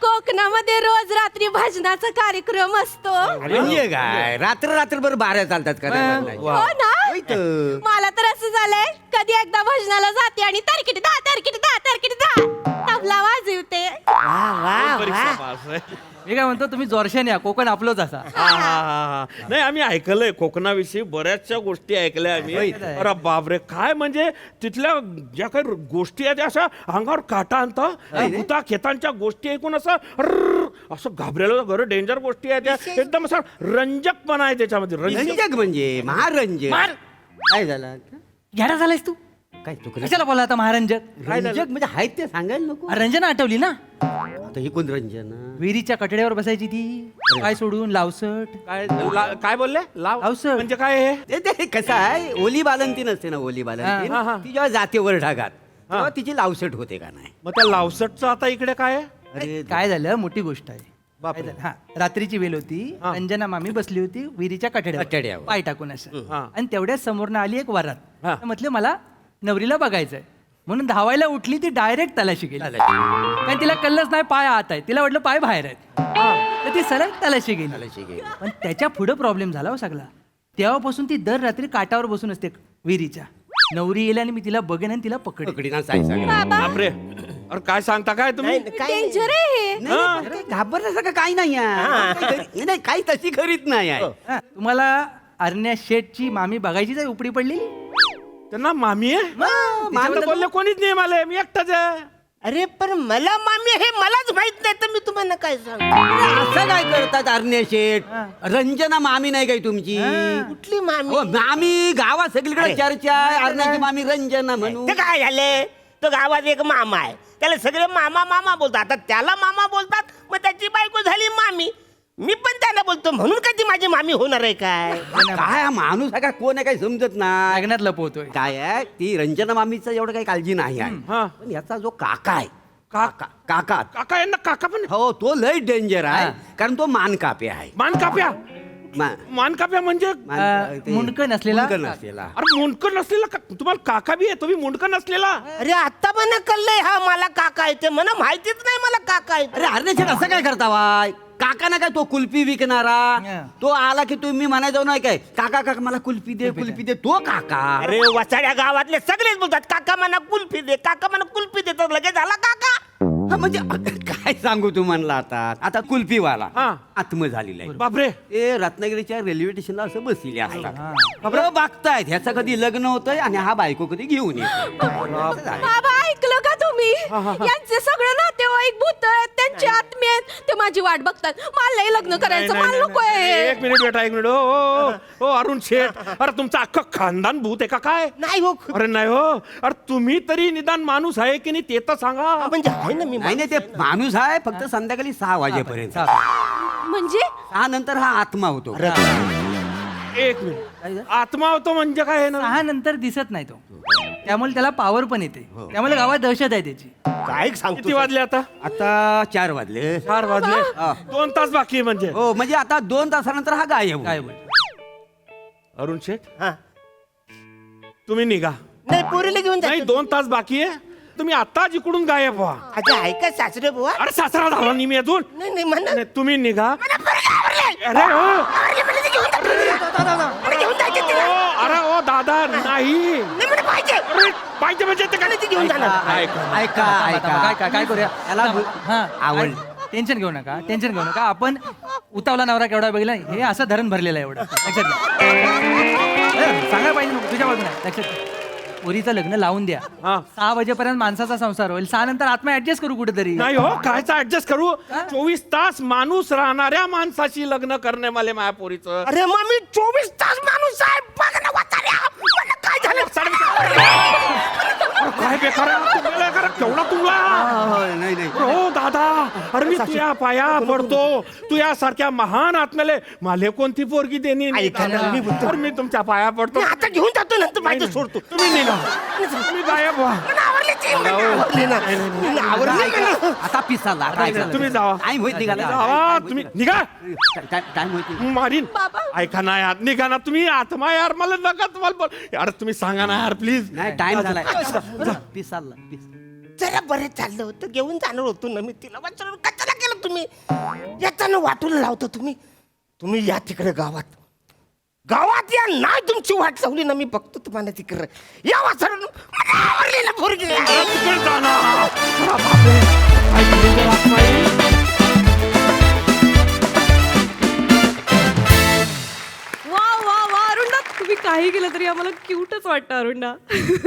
कोकणामध्ये रोज रात्री भजनाचा कार्यक्रम असतो. म्हणजे काय रात्र रात्रभर बाऱ्या चालतात का नाही? हो ना. होय तर. मला तर असं झालंय कधी एकदा भजनाला जाते आणि तारकिटी तबला वाजवते. परीक्षा पास आहे. मी काय म्हणतो, तुम्ही जोरशाने या, कोकण आपलंच असा. नाही, आम्ही ऐकलंय कोकणाविषयी बऱ्याचशा गोष्टी ऐकल्या आम्ही. अरे बापरे, काय म्हणजे तिथल्या ज्या काही गोष्टी आहेत त्या अशा अंगावर काटा आणतात. भूता खेतांच्या गोष्टी ऐकून असं असं घाबरेलं घर, डेंजर गोष्टी आहेत त्या. एकदम असा रंजकपणा आहे त्याच्यामध्ये. रंजक म्हणजे महारंजक. काय झालं घ्याडा झालायस तू? काय चुकलं? कशाला बोला आता महारंजक? रंजक म्हणजे आहेत ते सांगायला नको. रंजना आठवली ना, आता ही कोण रंजन? विहिरीच्या कठड्यावर बसायची ती, काय सोडून लावसट. काय बोलले? लावसट म्हणजे काय हे? ते कसं आहे, ओली बालंती नसते ना, ओली बालंती ती जेव्हा जाते वर ढागात तेव्हा तिची लावसट होते का नाही. मग त्या लावसटचं आता इकडे काय आहे? अरे काय झालं, मोठी गोष्ट आहे. काय झालं? हा, रात्रीची वेळ होती, अंजना मामी बसली होती विहिरीच्या कठड्यावर. कठड्यावर पाय टाकून असं. हा. आणि तेवढ्याच समोरनं आली एक वरात. हा. म्हटलं मला नवरीला बघायचंय म्हणून धावायला उठली, ती डायरेक्ट तलाशी गेली. कारण तिला कळलंच नाही पाय आत आहे, तिला वाटलं पाय बाहेर आहेत. तर ती सरळ तलाशी गेली. पण त्याच्या पुढे प्रॉब्लेम झाला हो सगळा. तेव्हापासून ती दर रात्री काठावर बसून असते विहिरीच्या. नवरी येईल आणि मी तिला बघेन आणि तिला पकडेन. बापरे, अरे काय सांगता काय तुम्ही डेंजर आहे हे. घाबरण्यासारखं काही नाही आहे नाही काही तशी खरीच नाही आहे तुम्हाला अरण्या शेठची मामी बघायचीच आहे उपडी पडलेली त्यांना मामी आहे तिच्यावर तर बोलले कोणीच नाही मला मी एकटाच आहे अरे पण मला मामी हे मलाच माहित नाही तर मी तुम्हाला काय सांगू असं काय करतात अरण्या शेठ रंजना मामी नाही काय तुमची कुठली मामी हो, मामी गावात सगळीकडे चर्चा आहे अरण्याची मामी रंजना म्हणून ते काय झाले तो गावात एक मामा आहे त्याला सगळे मामा मामा बोलतात आता त्याला मामा बोलतात मग त्याची बायको झाली मामी मी पण त्याला बोलतो म्हणून काय ती माझी मामी होणार आहे काय काय हा माणूस आहे का कोण आहे काही समजत नाही लग्नात लपवतोय काय आहे ती रंजना मामीचं एवढं काही काळजी नाही आहे हा. पण याचा जो काका आहे काका काका काका यांना काका पण हो तो लय डेंजर आहे कारण तो मानकापे आहे मान काप्या मान काप्या म्हणजे मुंडकं नसलेला? मुंडकं नसलेला अरे मुंडकं नसलेला तुम्हाला काका बी आहे तुम्ही मुंडकं नसलेला अरे आता मला कळलंय हा मला काका येते मला माहितीच नाही मला काका अरे येते अरण्या शेठ असं काय करता वाय काका ना काय तो कुल्फी विकणारा तो आला की तुम्ही म्हणायचं नाही काय काका काका मला कुल्फी दे तो काका अरे वसाड्या गावातले सगळेच बोलतात काका मला कुल्फी दे काका मला कुल्फी दे तर लगेच झाला काका हा, म्हणजे काय सांगू तू म्हणला आता कुल्फीवाला हा. आत्म झालेला आहे बापरे ते रत्नागिरीच्या रेल्वे स्टेशनला असं बसलेले असतात बघतायत ह्याचं कधी लग्न होतंय आणि हा बायको कधी घेऊन येतो बाबा ऐकलं का तुम्ही यांचे सगळे नातेवाईक भूत आहेत त्यांचे आत्मे आहेत ते माझी वाट बघतात मला लग्न करायचं मला नको आहे एक मिनिट बेटा एक मिनिट हो अरुण शेठ अरे तुमचं अख्खं खानदान भूत आहे का काय नाही हो अरे नाही हो अरे तुम्ही तरी निदान माणूस आहे की नाही ते तर सांगा म्हणजे आहे ना मी नाही ते माणूस आहे फक्त संध्याकाळी 6 वाजेपर्यंत म्हणजे 6 नंतर हा आत्मा होतो एक मिनिट आत्मा होतो म्हणजे काय आहे ना 6 नंतर दिसत नाही तो त्यामुळे त्याला पॉवर पण येते त्यामुळे गावात दहशत आहे त्याची काय सांगतो किती वाजले आता आता 4 वाजले 4 वाजले 2 तास बाकी आहे म्हणजे हो म्हणजे आता 2 तासानंतर हा गायब काय होईल. अरुण शेठ हा. तुम्ही निघा नाही पोरीला घेऊन नाही जातो 2 तास बाकी आहे तुम्ही आता जिकडून गायब व्हा अच्छा ऐका सासरे बुवा अरे सासरा झाला नाही मी अजून नाही नाही म्हणा नाही, तुम्ही निघा मला पोरगी आवडली. अरे हो आवडली मला ती घेऊन जातो. मला घेऊन जायचं तिला. अरे ओ दादा नाही नाही मला पाहिजे अरे, पाहिजे म्हणजे ते काय ती घेऊन जाणार ऐका काय करूया त्याला हा आवड टेन्शन घेऊ नका आपण उतावला नवरा केवढा बघितला हे असं धरण भरलेलं आहे एवढं लक्षात घ्या सांगायला पाहिजे नको, तुझ्या बाजूला लक्षात घ्या पोरीचं लग्न लावून द्या हा. 6 वाजेपर्यंत माणसाचा संसार होईल 6 नंतर आत्मा ऍडजस्ट करू कुठेतरी नाही हो कायचा ऍडजस्ट करू 24 तास माणूस राहणाऱ्या माणसाशी लग्न करणे मला माया पोरीचं अरे मग मी 24 तास माणूस आहे बघ ना वाचाऱ्या मला काय झालं काय बेकार आहे, तुम्हाला करा, केवढा तुला नाही हो दादा अरे मी तुझ्या पाया पडतो तू यासारख्या महान आत्म्याले माले कोणती पोरगी देणे ऐका ना, मी बोलतो. मी तुमच्या पाया पडतो मी आता घेऊन जातो नंतर माहिती सोडतो तुम्ही निघा तुम्ही गायब व्हा मला आवडली ती, मला आवडली ना. मला आवडली मला. आता पिसाला तुम्ही जावा. काय माहित निघाला जावा, तुम्ही निघा काय माहिती मारीन ऐका ना यार निघा ना तुम्ही आत्मा यार मला नका तुम्हाला बोल यार तुम्ही सांगा ना यार प्लीज नाही टाइम झालाय पिसाला जरा बरे चाललं होतं घेऊन जाणार होतो ना मी तिला वाचणार कशाला केलं तुम्ही याच्यानं वाटून लावतो तुम्ही या तिकडे गावात या नाही तुमची वाट लावली ना मी बघतो तुम्हाला तिकडे या वाचणार मला आवडली ना पोरगी तिकडे जा ना. अरे बापरे. काय danger आत्मा आहे. वा अरुणा तुम्ही काही केलं तरी आम्हाला क्यूटच वाटतं अरुणा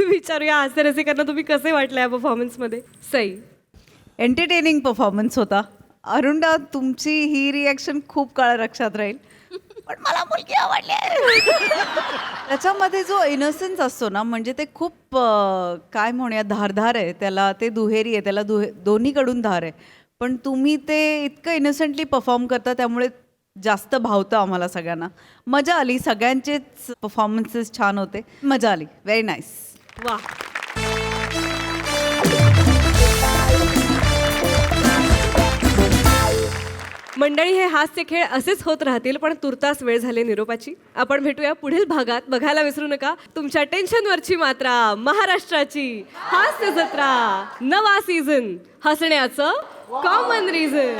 विचारूया हास्य रसिकांना तुम्ही कसे वाटले या परफॉर्मन्स मध्ये सई एंटरटेनिंग परफॉर्मन्स होता अरुणा तुमची ही रिॲक्शन खूप काळ लक्षात राहील पण मला मुलगी आवडली त्याच्यामध्ये जो इनोसेन्स असतो ना म्हणजे ते खूप काय म्हणूया धारधार आहे त्याला ते दुहेरी आहे त्याला दोन्हीकडून धार आहे पण तुम्ही ते इतकं इनोसेंटली परफॉर्म करता त्यामुळे जास्त भावतं आम्हाला सगळ्यांना मजा आली सगळ्यांचेच परफॉर्मन्सेस छान होते मजा आली व्हेरी नाईस वा मंडळी हे हास्य खेळ असेच होत राहतील पण तुर्तास वेळ झाली निरोपाची आपण भेटूया पुढील भागात बघायला विसरू नका तुमच्या टेन्शनवरची मात्रा महाराष्ट्राची हास्य जत्रा नवा सीझन हसण्याचं कॉमन रिझन